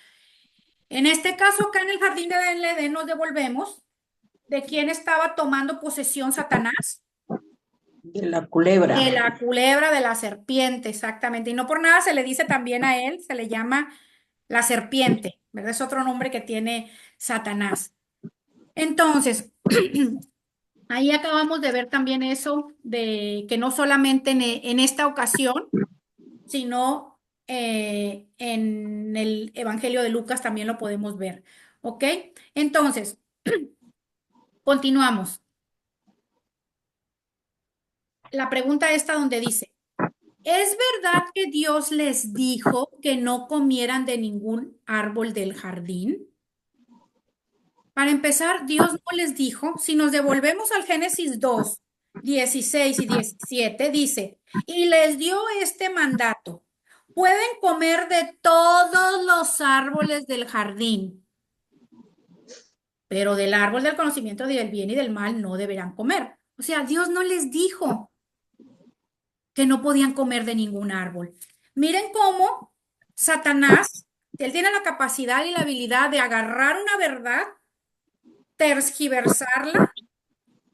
En este caso, acá en el jardín de Edén nos devolvemos de quién estaba tomando posesión Satanás. De la culebra. De la culebra, de la serpiente, exactamente. Y no por nada se le dice también a él, se le llama la serpiente, ¿verdad? Es otro nombre que tiene Satanás. Entonces, ahí acabamos de ver también eso de que no solamente en esta ocasión, sino en el Evangelio de Lucas también lo podemos ver. ¿Ok? Entonces, continuamos. La pregunta está donde dice, ¿es verdad que Dios les dijo que no comieran de ningún árbol del jardín? Para empezar, Dios no les dijo, si nos devolvemos al Génesis 2:16 y 17 dice, y les dio este mandato, pueden comer de todos los árboles del jardín, pero del árbol del conocimiento del bien y del mal no deberán comer. O sea, Dios no les dijo que no podían comer de ningún árbol. Miren cómo Satanás, él tiene la capacidad y la habilidad de agarrar una verdad, tergiversarla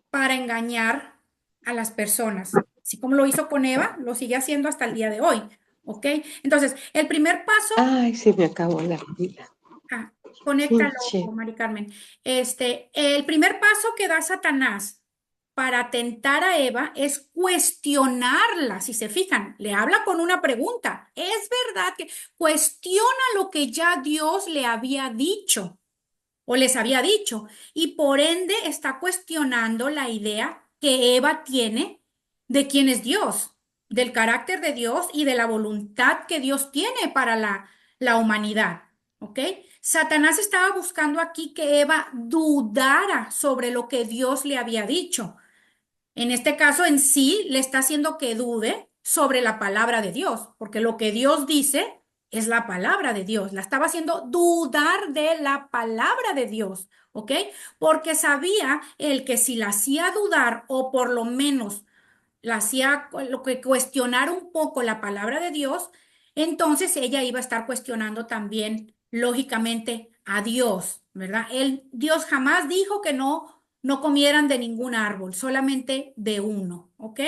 para engañar a las personas. Así como lo hizo con Eva, lo sigue haciendo hasta el día de hoy. ¿Ok? Entonces, el primer paso, Ay, se me acabó la vida. ah, conéctalo, Pinche. Mari Carmen. El primer paso que da Satanás para tentar a Eva es cuestionarla. Si se fijan, le habla con una pregunta. Es verdad que cuestiona lo que ya Dios le había dicho o les había dicho, y por ende está cuestionando la idea que Eva tiene de quién es Dios, del carácter de Dios y de la voluntad que Dios tiene para la humanidad. ¿Ok? Satanás estaba buscando aquí que Eva dudara sobre lo que Dios le había dicho. En este caso, en sí, le está haciendo que dude sobre la palabra de Dios, porque lo que Dios dice es la palabra de Dios. La estaba haciendo dudar de la palabra de Dios, ¿ok? Porque sabía el que si la hacía dudar o por lo menos la hacía lo que cuestionar un poco la palabra de Dios, entonces ella iba a estar cuestionando también, lógicamente, a Dios, ¿verdad? Dios jamás dijo que no comieran de ningún árbol, solamente de uno, ¿ok?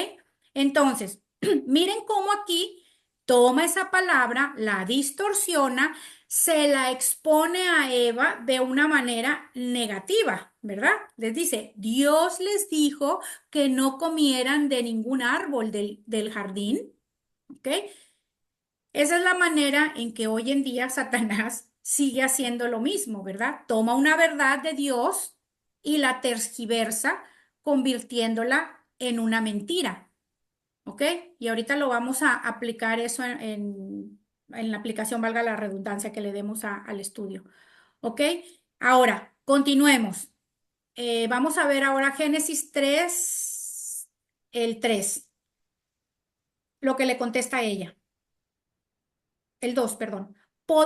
Entonces, miren cómo aquí toma esa palabra, la distorsiona, se la expone a Eva de una manera negativa, ¿verdad? Les dice, Dios les dijo que no comieran de ningún árbol del jardín, ¿ok? Esa es la manera en que hoy en día Satanás sigue haciendo lo mismo, ¿verdad? Toma una verdad de Dios y la tergiversa, convirtiéndola en una mentira, ¿ok? Y ahorita lo vamos a aplicar eso en la aplicación, valga la redundancia que le demos al estudio, ¿ok? Ahora, continuemos. Vamos a ver ahora Génesis 3, el 3, lo que le contesta a ella. El 2, perdón.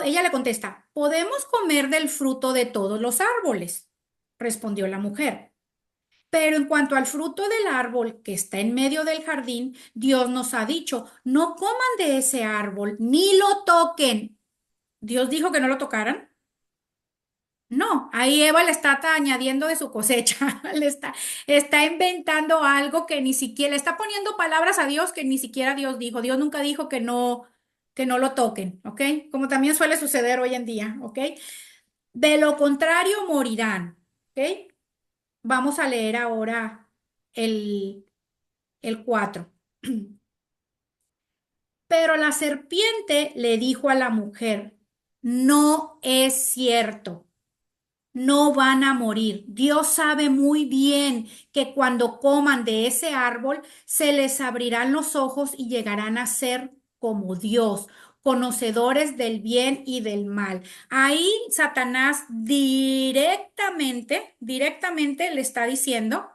Ella le contesta, ¿podemos comer del fruto de todos los árboles? Respondió la mujer. Pero en cuanto al fruto del árbol que está en medio del jardín, Dios nos ha dicho, no coman de ese árbol, ni lo toquen. ¿Dios dijo que no lo tocaran? No, ahí Eva le está añadiendo de su cosecha, está inventando algo que ni siquiera, le está poniendo palabras a Dios que ni siquiera Dios dijo. Dios nunca dijo que no lo toquen, ¿ok? Como también suele suceder hoy en día, ¿ok? De lo contrario, morirán, ¿ok? Vamos a leer ahora el, el 4. Pero la serpiente le dijo a la mujer, no es cierto. No van a morir. Dios sabe muy bien que cuando coman de ese árbol se les abrirán los ojos y llegarán a ser como Dios, conocedores del bien y del mal. Ahí Satanás directamente le está diciendo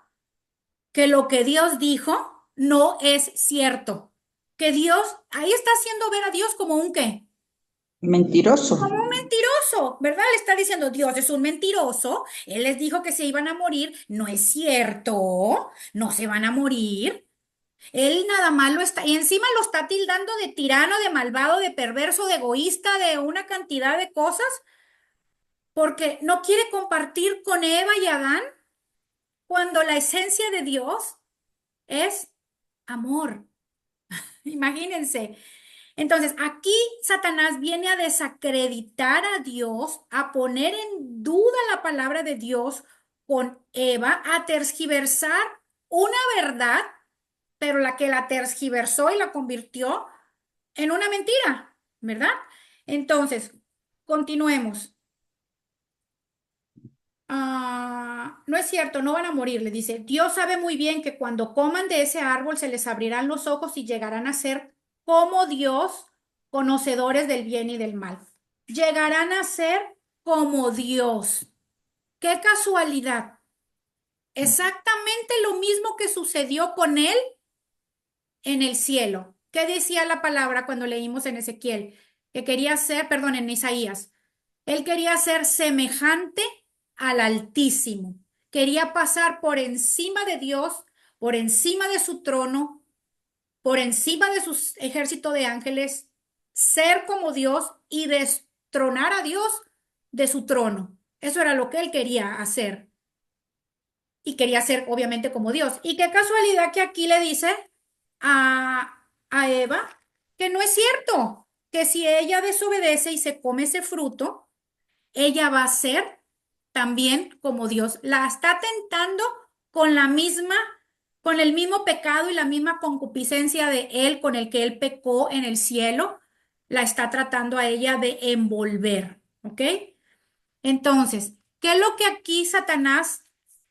que lo que Dios dijo no es cierto. Que Dios, ahí está haciendo ver a Dios como un qué, Mentiroso. como un mentiroso, ¿verdad? Le está diciendo, Dios es un mentiroso. Él les dijo que se iban a morir. No es cierto. No se van a morir. Él nada más lo está, y encima lo está tildando de tirano, de malvado, de perverso, de egoísta, de una cantidad de cosas, porque no quiere compartir con Eva y Adán cuando la esencia de Dios es amor. Imagínense. Entonces, aquí Satanás viene a desacreditar a Dios, a poner en duda la palabra de Dios con Eva, a tergiversar una verdad, pero la que la tergiversó y la convirtió en una mentira, ¿verdad? Entonces, continuemos. No es cierto, no van a morir, le dice. Dios sabe muy bien que cuando coman de ese árbol se les abrirán los ojos y llegarán a ser como Dios, conocedores del bien y del mal. Llegarán a ser como Dios. Qué casualidad. Exactamente lo mismo que sucedió con él en el cielo. ¿Qué decía la palabra cuando leímos en Ezequiel? Que quería ser, perdón, en Isaías. Él quería ser semejante al Altísimo. Quería pasar por encima de Dios, por encima de su trono, por encima de su ejército de ángeles, ser como Dios y destronar a Dios de su trono. Eso era lo que él quería hacer. Y quería ser obviamente como Dios. Y qué casualidad que aquí le dice a Eva que no es cierto, que si ella desobedece y se come ese fruto, ella va a ser también como Dios. La está tentando con la misma, con el mismo pecado y la misma concupiscencia de él con el que él pecó en el cielo, la está tratando a ella de envolver, ¿ok? Entonces, ¿qué es lo que aquí Satanás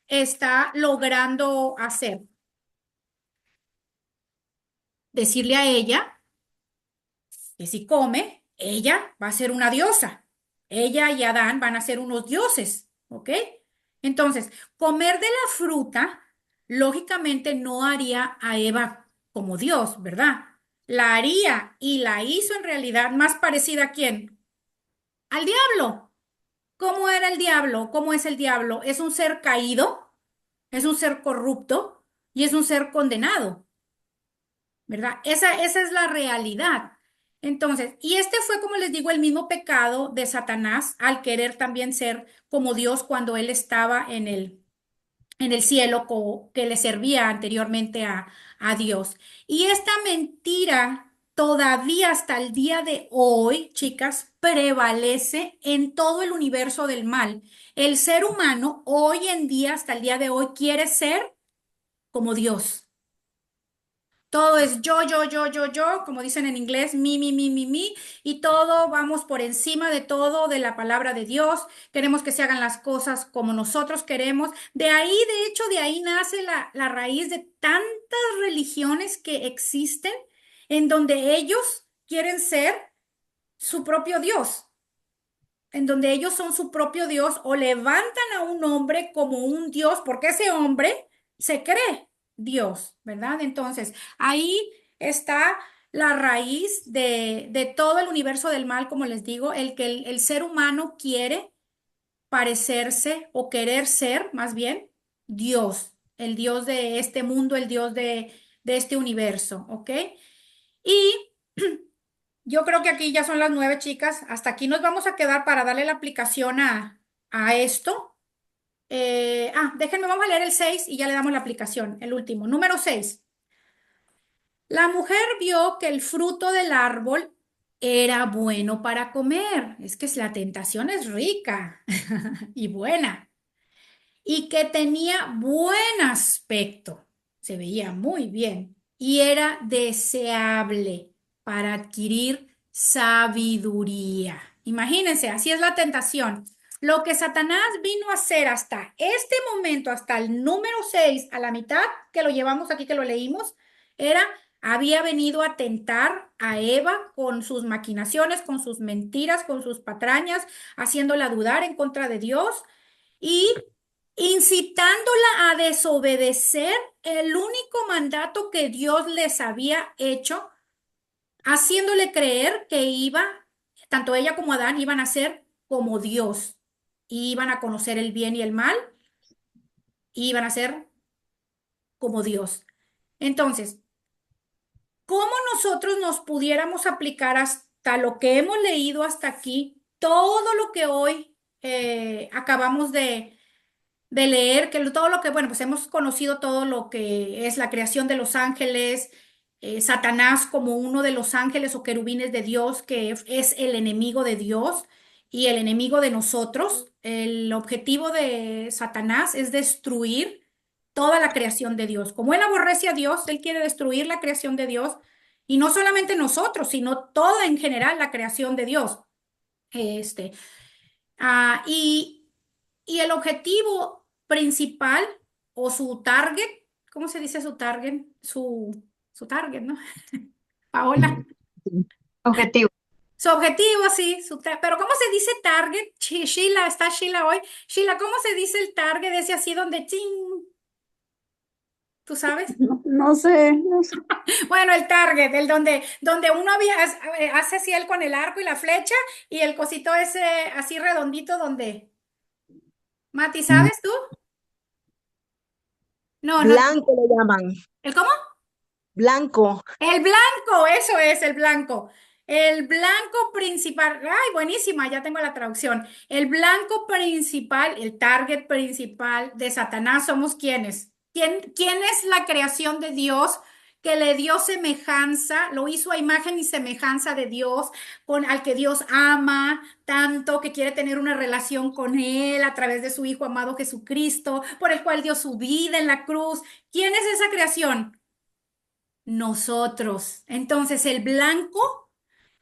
está logrando hacer? Decirle a ella que si come, ella va a ser una diosa. Ella y Adán van a ser unos dioses, ¿ok? Entonces, comer de la fruta, lógicamente no haría a Eva como Dios, ¿verdad? La haría y la hizo en realidad más parecida a quién? Al diablo. ¿Cómo era el diablo? ¿Cómo es el diablo? Es un ser caído, es un ser corrupto y es un ser condenado, ¿verdad? Esa es la realidad. Entonces, y este fue, como les digo, el mismo pecado de Satanás al querer también ser como Dios cuando él estaba en el cielo que le servía anteriormente a Dios. Y esta mentira todavía hasta el día de hoy, chicas, prevalece en todo el universo del mal. El ser humano hoy en día, hasta el día de hoy, quiere ser como Dios. Todo es yo, como dicen en inglés, mi, y todo vamos por encima de todo de la palabra de Dios. Queremos que se hagan las cosas como nosotros queremos. De ahí, de hecho, de ahí nace la raíz de tantas religiones que existen en donde ellos quieren ser su propio Dios, en donde ellos son su propio Dios o levantan a un hombre como un Dios, porque ese hombre se cree Dios, ¿verdad? Entonces, ahí está la raíz de todo el universo del mal, como les digo, el que el ser humano quiere parecerse o querer ser, más bien, Dios, el Dios de este mundo, el Dios de este universo, ¿ok? Y yo creo que aquí ya son las 9, chicas. Hasta aquí nos vamos a quedar para darle la aplicación a esto. Déjenme, vamos a leer el 6 y ya le damos la aplicación, el último. Número 6. La mujer vio que el fruto del árbol era bueno para comer. Es que la tentación es rica y buena. Y que tenía buen aspecto. Se veía muy bien y era deseable para adquirir sabiduría. Imagínense, así es la tentación. Lo que Satanás vino a hacer hasta este momento, hasta el número 6 a la mitad, que lo llevamos aquí, que lo leímos, era, había venido a tentar a Eva con sus maquinaciones, con sus mentiras, con sus patrañas, haciéndola dudar en contra de Dios y incitándola a desobedecer el único mandato que Dios les había hecho, haciéndole creer que iba, tanto ella como Adán iban a ser como Dios, y iban a conocer el bien y el mal, y iban a ser como Dios. Entonces, ¿cómo nosotros nos pudiéramos aplicar hasta lo que hemos leído hasta aquí, todo lo que hoy acabamos de leer, que todo lo que, bueno, pues hemos conocido todo lo que es la creación de los ángeles, Satanás como uno de los ángeles o querubines de Dios, que es el enemigo de Dios y el enemigo de nosotros. El objetivo de Satanás es destruir toda la creación de Dios. Como él aborrece a Dios, él quiere destruir la creación de Dios y no solamente nosotros, sino toda en general la creación de Dios. Este, Ah, y el objetivo principal o su target, ¿cómo se dice su target? Su target, ¿no? Paola. Objetivo. Su objetivo, sí, pero ¿cómo se dice target? Sheila, está Sheila hoy. Sheila, ¿cómo se dice el target ese así donde ching? ¿Tú sabes? No, no sé, no sé. Bueno, el target, el donde uno hace así él con el arco y la flecha y el cosito ese así redondito donde. Mati, ¿sabes tú? No, no. Blanco le llaman. ¿El cómo? Blanco. El blanco, eso es el blanco. El blanco principal, ay, buenísima, ya tengo la traducción. El blanco principal, el target principal de Satanás somos quienes. ¿Quién es la creación de Dios que le dio semejanza, lo hizo a imagen y semejanza de Dios, al que Dios ama tanto, que quiere tener una relación con Él a través de su Hijo amado Jesucristo, por el cual dio su vida en la cruz? ¿Quién es esa creación? Nosotros. Entonces, el blanco,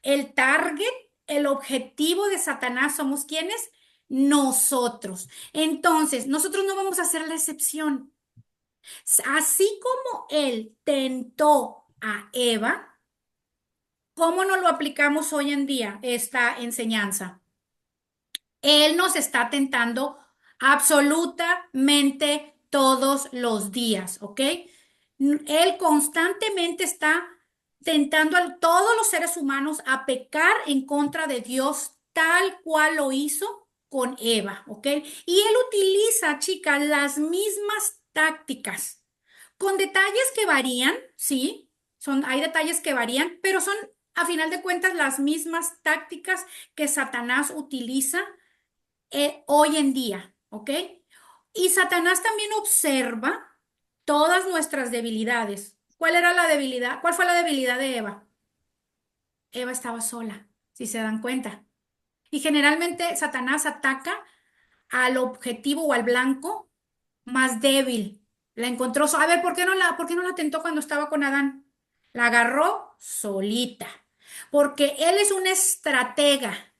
el target, el objetivo de Satanás somos quienes? Nosotros. Entonces, nosotros no vamos a ser la excepción. Así como él tentó a Eva, ¿cómo nos lo aplicamos hoy en día esta enseñanza? Él nos está tentando absolutamente todos los días, ¿ok? Él constantemente está tentando a todos los seres humanos a pecar en contra de Dios, tal cual lo hizo con Eva, ¿ok? Y él utiliza, chicas, las mismas tácticas, con detalles que varían, ¿sí? Hay detalles que varían, pero son, a final de cuentas, las mismas tácticas que Satanás utiliza hoy en día, ¿ok? Y Satanás también observa todas nuestras debilidades. ¿Cuál era la debilidad? ¿Cuál fue la debilidad de Eva? Eva estaba sola, si se dan cuenta. Y generalmente Satanás ataca al objetivo o al blanco más débil. La encontró. A ver, ¿por qué no la tentó cuando estaba con Adán? La agarró solita. Porque él es un estratega.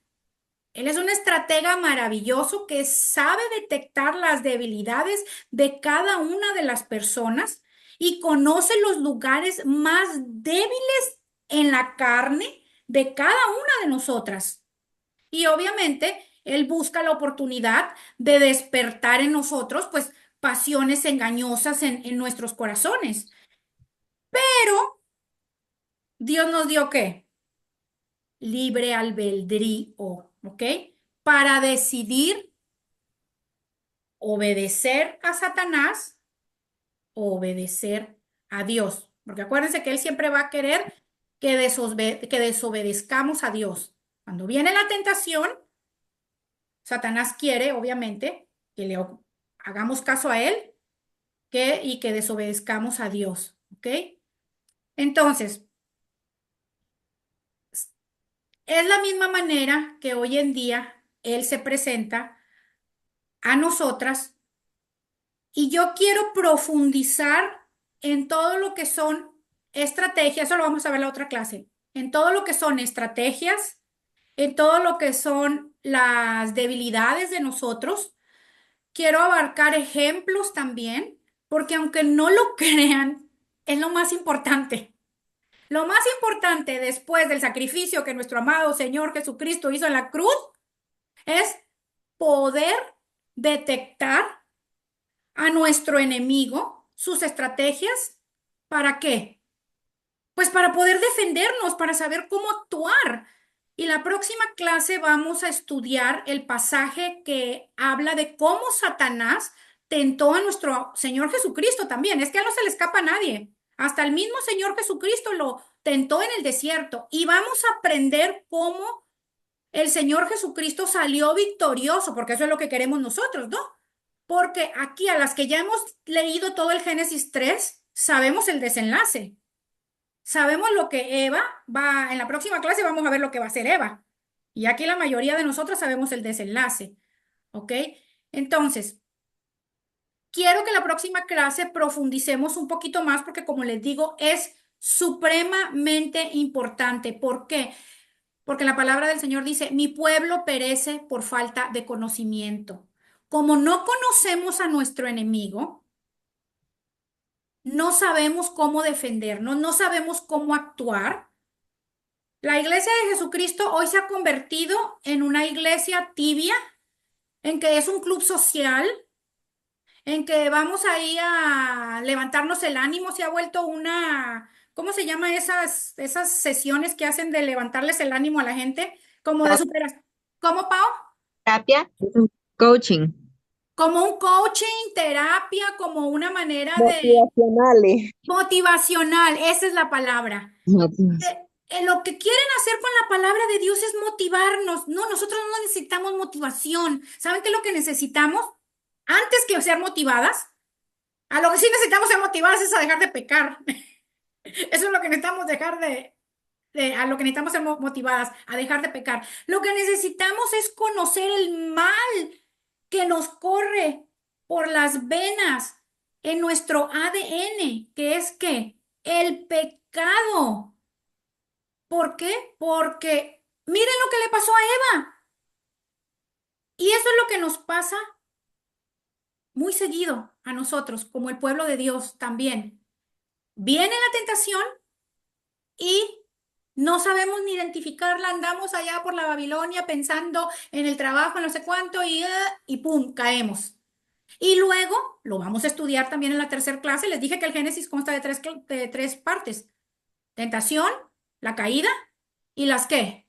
Él es un estratega maravilloso que sabe detectar las debilidades de cada una de las personas y conoce los lugares más débiles en la carne de cada una de nosotras. Y obviamente él busca la oportunidad de despertar en nosotros, pues, pasiones engañosas en nuestros corazones. Pero Dios nos dio ¿qué? Libre albedrío, ¿ok? Para decidir obedecer a Satanás o obedecer a Dios. Porque acuérdense que él siempre va a querer que desobedezcamos a Dios. Cuando viene la tentación, Satanás quiere, obviamente, que hagamos caso a él y que desobedezcamos a Dios. ¿Ok? Entonces, es la misma manera que hoy en día él se presenta a nosotras. Y yo quiero profundizar en todo lo que son estrategias, eso lo vamos a ver en la otra clase, en todo lo que son estrategias, en todo lo que son las debilidades de nosotros. Quiero abarcar ejemplos también, porque aunque no lo crean, es lo más importante. Lo más importante después del sacrificio que nuestro amado Señor Jesucristo hizo en la cruz es poder detectar a nuestro enemigo, sus estrategias, ¿para qué? Pues para poder defendernos, para saber cómo actuar. Y la próxima clase vamos a estudiar el pasaje que habla de cómo Satanás tentó a nuestro Señor Jesucristo también. Es que no se le escapa a nadie. Hasta el mismo Señor Jesucristo lo tentó en el desierto. Y vamos a aprender cómo el Señor Jesucristo salió victorioso, porque eso es lo que queremos nosotros, ¿no? Porque aquí a las que ya hemos leído todo el Génesis 3 sabemos el desenlace. Sabemos lo que Eva va, en la próxima clase vamos a ver lo que va a hacer Eva. Y aquí la mayoría de nosotros sabemos el desenlace. ¿Ok? Entonces, quiero que la próxima clase profundicemos un poquito más porque como les digo, es supremamente importante. ¿Por qué? Porque la palabra del Señor dice, mi pueblo perece por falta de conocimiento. Como no conocemos a nuestro enemigo, no sabemos cómo defendernos, no sabemos cómo actuar. La iglesia de Jesucristo hoy se ha convertido en una iglesia tibia, en que es un club social, en que vamos ahí a levantarnos el ánimo, se ha vuelto una, ¿cómo se llama esas sesiones que hacen de levantarles el ánimo a la gente? Como de superación. ¿Cómo, Pau? Terapia. Coaching. como un coaching, terapia, como una manera de Motivacionales. motivacional, esa es la palabra. Motivación. Lo que quieren hacer con la palabra de Dios es motivarnos. No, nosotros no necesitamos motivación. ¿Saben qué es lo que necesitamos? Antes que ser motivadas, a lo que sí necesitamos ser motivadas es a dejar de pecar. Eso es lo que necesitamos dejar a lo que necesitamos ser motivadas, a dejar de pecar. Lo que necesitamos es conocer el mal que nos corre por las venas en nuestro ADN, que es que el pecado. ¿Por qué? Porque miren lo que le pasó a Eva. Y eso es lo que nos pasa muy seguido a nosotros, como el pueblo de Dios también. Viene la tentación y no sabemos ni identificarla, andamos allá por la Babilonia pensando en el trabajo, en no sé cuánto, y ¡pum! Caemos. Y luego lo vamos a estudiar también en la tercera clase. Les dije que el Génesis consta de tres partes. Tentación, la caída y las ¿qué?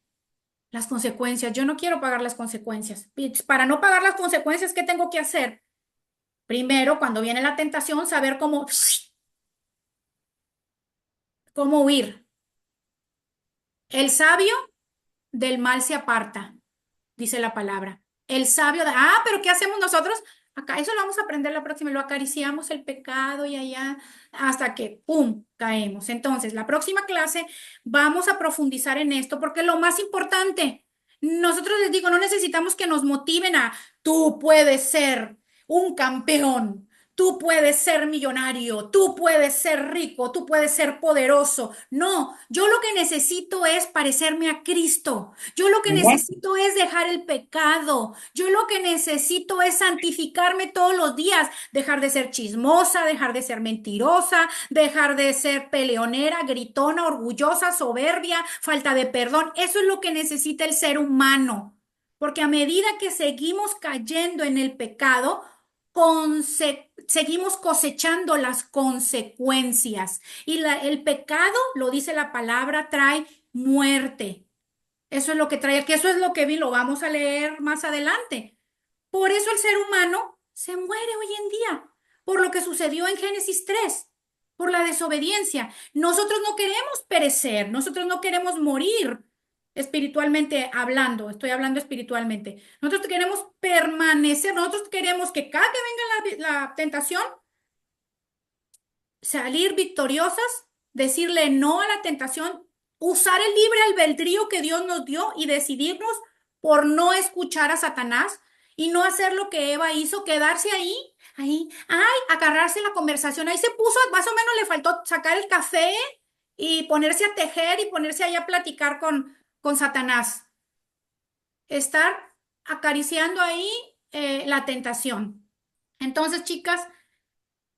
Las consecuencias. Yo no quiero pagar las consecuencias. Y para no pagar las consecuencias, ¿qué tengo que hacer? Primero, cuando viene la tentación, saber cómo huir. El sabio del mal se aparta, dice la palabra. El sabio pero ¿qué hacemos nosotros? Acá, eso lo vamos a aprender la próxima. Lo acariciamos el pecado y allá hasta que, ¡pum!, caemos. Entonces, la próxima clase vamos a profundizar en esto porque lo más importante, nosotros les digo, no necesitamos que nos motiven a, tú puedes ser un campeón. Tú puedes ser millonario, tú puedes ser rico, tú puedes ser poderoso. No, yo lo que necesito es parecerme a Cristo. Yo lo que necesito es dejar el pecado. Yo lo que necesito es santificarme todos los días, dejar de ser chismosa, dejar de ser mentirosa, dejar de ser peleonera, gritona, orgullosa, soberbia, falta de perdón. Eso es lo que necesita el ser humano. Porque a medida que seguimos cayendo en el pecado, seguimos cosechando las consecuencias. Y el pecado, lo dice la palabra, trae muerte. Eso es lo que trae, que eso es lo que vi, lo vamos a leer más adelante. Por eso el ser humano se muere hoy en día, por lo que sucedió en Génesis 3, por la desobediencia. Nosotros no queremos perecer, nosotros no queremos morir espiritualmente hablando, estoy hablando espiritualmente. Nosotros queremos permanecer, nosotros queremos que cada que venga la tentación, salir victoriosas, decirle no a la tentación, usar el libre albedrío que Dios nos dio y decidirnos por no escuchar a Satanás y no hacer lo que Eva hizo, quedarse agarrarse la conversación. Ahí se puso, más o menos le faltó sacar el café y ponerse a tejer y ponerse ahí a platicar con Satanás. Estar acariciando ahí la tentación. Entonces, chicas,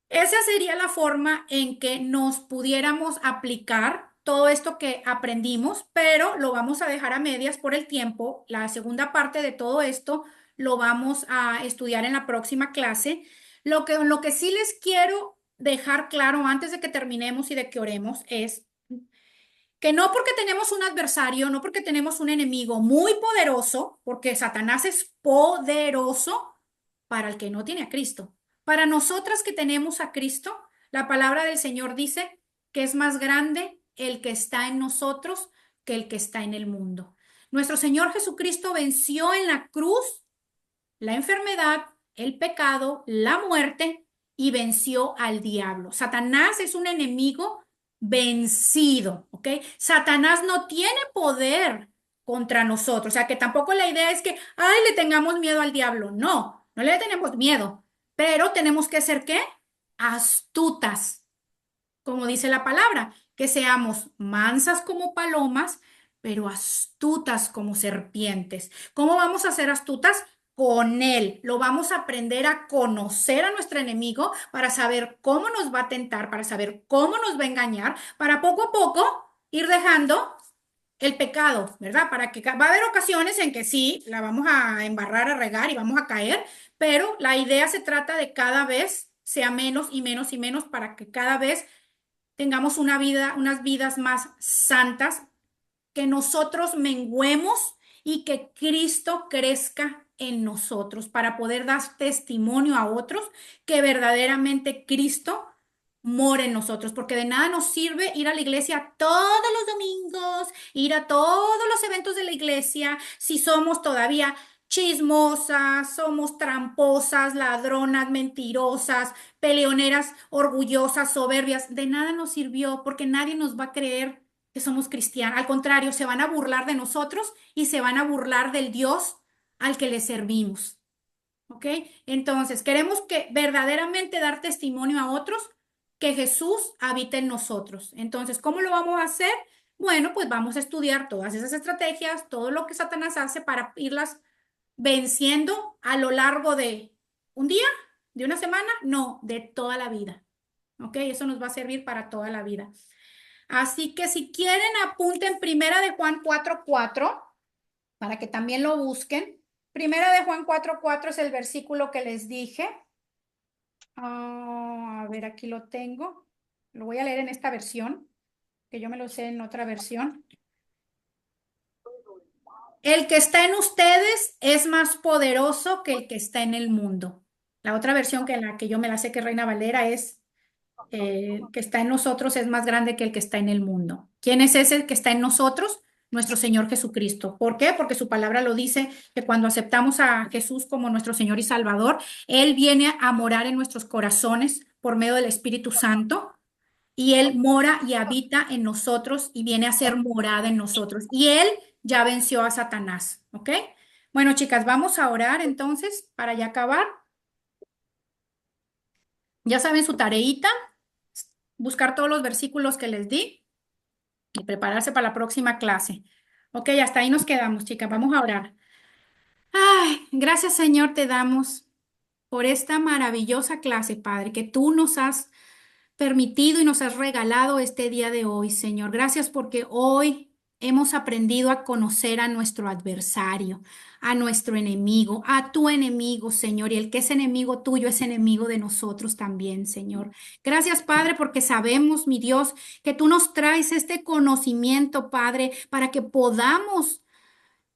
esa sería la forma en que nos pudiéramos aplicar todo esto que aprendimos, pero lo vamos a dejar a medias por el tiempo. La segunda parte de todo esto lo vamos a estudiar en la próxima clase. Lo que sí les quiero dejar claro antes de que terminemos y de que oremos es que no porque tenemos un adversario, no porque tenemos un enemigo muy poderoso, porque Satanás es poderoso para el que no tiene a Cristo. Para nosotras que tenemos a Cristo, la palabra del Señor dice que es más grande el que está en nosotros que el que está en el mundo. Nuestro Señor Jesucristo venció en la cruz la enfermedad, el pecado, la muerte y venció al diablo. Satanás es un enemigo vencido, ¿ok? Satanás no tiene poder contra nosotros, o sea que tampoco la idea es que, ay, le tengamos miedo al diablo. No, no le tenemos miedo, pero tenemos que ser, ¿qué? Astutas, como dice la palabra, que seamos mansas como palomas, pero astutas como serpientes. ¿Cómo vamos a ser astutas? Con él. Lo vamos a aprender a conocer a nuestro enemigo para saber cómo nos va a tentar, para saber cómo nos va a engañar, para poco a poco ir dejando el pecado, ¿verdad? Para que va a haber ocasiones en que sí, la vamos a embarrar, a regar y vamos a caer, pero la idea se trata de cada vez sea menos y menos y menos para que cada vez tengamos una vida, unas vidas más santas, que nosotros menguemos y que Cristo crezca en nosotros para poder dar testimonio a otros que verdaderamente Cristo mora en nosotros, porque de nada nos sirve ir a la iglesia todos los domingos, ir a todos los eventos de la iglesia, si somos todavía chismosas, somos tramposas, ladronas, mentirosas, peleoneras, orgullosas, soberbias. De nada nos sirvió porque nadie nos va a creer que somos cristianos. Al contrario, se van a burlar de nosotros y se van a burlar del Dios al que le servimos. ¿Ok? Entonces, queremos que verdaderamente dar testimonio a otros que Jesús habita en nosotros. Entonces, ¿cómo lo vamos a hacer? Bueno, pues vamos a estudiar todas esas estrategias, todo lo que Satanás hace para irlas venciendo a lo largo de un día, de una semana, no, de toda la vida. ¿Ok? Eso nos va a servir para toda la vida. Así que si quieren, apunten Primera de Juan 4:4 para que también lo busquen. Primera de Juan 4:4 es el versículo que les dije. A ver, aquí lo tengo. Lo voy a leer en esta versión, que yo me lo sé en otra versión. El que está en ustedes es más poderoso que el que está en el mundo. La otra versión que la que yo me la sé que Reina Valera es que está en nosotros es más grande que el que está en el mundo. ¿Quién es ese que está en nosotros? Nuestro Señor Jesucristo. ¿Por qué? Porque su palabra lo dice que cuando aceptamos a Jesús como nuestro Señor y Salvador, Él viene a morar en nuestros corazones por medio del Espíritu Santo y Él mora y habita en nosotros y viene a ser morada en nosotros. Y Él ya venció a Satanás. ¿Ok? Bueno, chicas, vamos a orar entonces para ya acabar. Ya saben su tareita, buscar todos los versículos que les di y prepararse para la próxima clase. Ok, hasta ahí nos quedamos, chicas. Vamos a orar. Ay, gracias, Señor, te damos por esta maravillosa clase, Padre, que tú nos has permitido y nos has regalado este día de hoy, Señor. Gracias porque hoy hemos aprendido a conocer a nuestro adversario, a nuestro enemigo, a tu enemigo, Señor. Y el que es enemigo tuyo es enemigo de nosotros también, Señor. Gracias, Padre, porque sabemos, mi Dios, que tú nos traes este conocimiento, Padre, para que podamos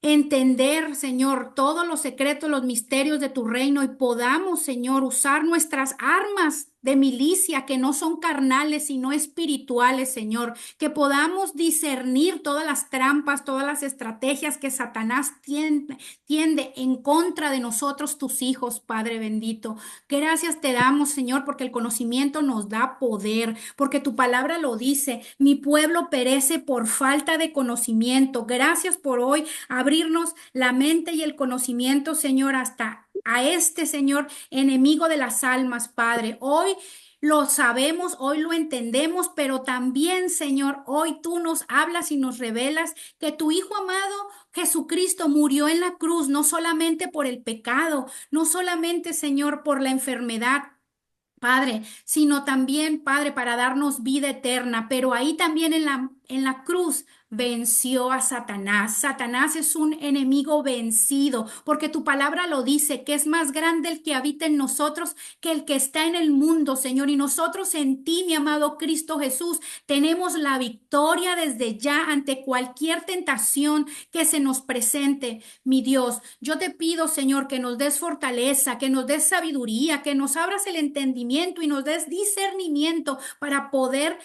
entender, Señor, todos los secretos, los misterios de tu reino y podamos, Señor, usar nuestras armas de milicia que no son carnales, sino espirituales, Señor, que podamos discernir todas las trampas, todas las estrategias que Satanás tiende en contra de nosotros, tus hijos, Padre bendito. Gracias te damos, Señor, porque el conocimiento nos da poder, porque tu palabra lo dice, mi pueblo perece por falta de conocimiento. Gracias por hoy abrirnos la mente y el conocimiento, Señor, hasta a este, Señor, enemigo de las almas, Padre. Hoy lo sabemos, hoy lo entendemos, pero también, Señor, hoy tú nos hablas y nos revelas que tu Hijo amado Jesucristo murió en la cruz, no solamente por el pecado, no solamente, Señor, por la enfermedad, Padre, sino también, Padre, para darnos vida eterna. Pero ahí también en la cruz venció a Satanás. Satanás es un enemigo vencido, porque tu palabra lo dice, que es más grande el que habita en nosotros que el que está en el mundo, Señor. Y nosotros en ti, mi amado Cristo Jesús, tenemos la victoria desde ya ante cualquier tentación que se nos presente, mi Dios. Yo te pido, Señor, que nos des fortaleza, que nos des sabiduría, que nos abras el entendimiento y nos des discernimiento para poder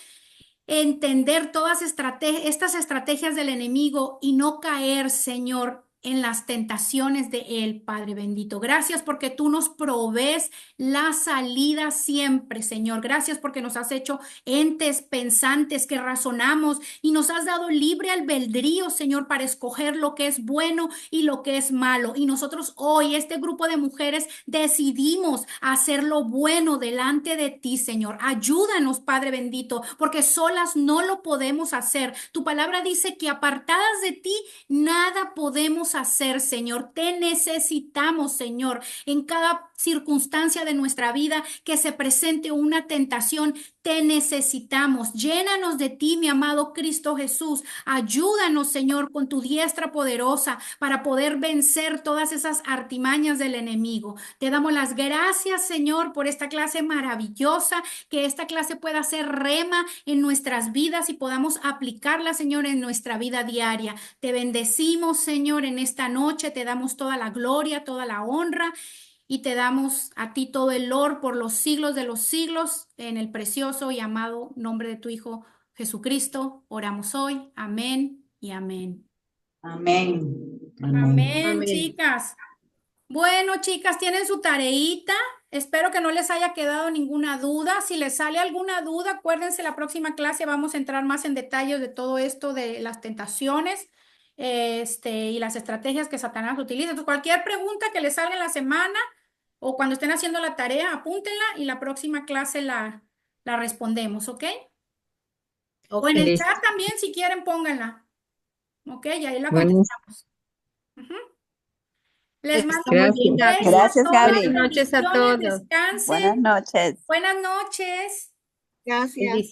entender todas estas estrategias del enemigo y no caer, Señor, en las tentaciones de él, Padre bendito. Gracias porque tú nos provees la salida siempre, Señor. Gracias porque nos has hecho entes pensantes que razonamos y nos has dado libre albedrío, Señor, para escoger lo que es bueno y lo que es malo. Y nosotros hoy, este grupo de mujeres, decidimos hacer lo bueno delante de ti, Señor. Ayúdanos, Padre bendito, porque solas no lo podemos hacer. Tu palabra dice que apartadas de ti, nada podemos hacer, Señor. Te necesitamos, Señor, en cada circunstancia de nuestra vida que se presente una tentación. Te necesitamos. Llénanos de ti, mi amado Cristo Jesús. Ayúdanos, Señor, con tu diestra poderosa para poder vencer todas esas artimañas del enemigo. Te damos las gracias, Señor, por esta clase maravillosa, que esta clase pueda ser rema en nuestras vidas y podamos aplicarla, Señor, en nuestra vida diaria. Te bendecimos, Señor, en esta noche. Te damos toda la gloria, toda la honra. Y te damos a ti todo el honor por los siglos de los siglos, en el precioso y amado nombre de tu Hijo Jesucristo. Oramos hoy. Amén y amén. Amén. Amén. Amén, Amén. chicas. Bueno, chicas, tienen su tareita. Espero que no les haya quedado ninguna duda. Si les sale alguna duda, acuérdense, la próxima clase vamos a entrar más en detalles de todo esto de las tentaciones, y las estrategias que Satanás utiliza. Entonces, cualquier pregunta que les salga en la semana o cuando estén haciendo la tarea, apúntenla y la próxima clase la respondemos, ¿ok? O en el Listo. chat también, si quieren, pónganla, ¿ok? Y ahí la Bueno, contestamos. Ujú. Les mando está muy muchos linda. besos a Gracias, todas, Gaby. Buenas noches a bendiciones, todos. Buenas descansen. noches. Buenas noches. Gracias. Bendiciones.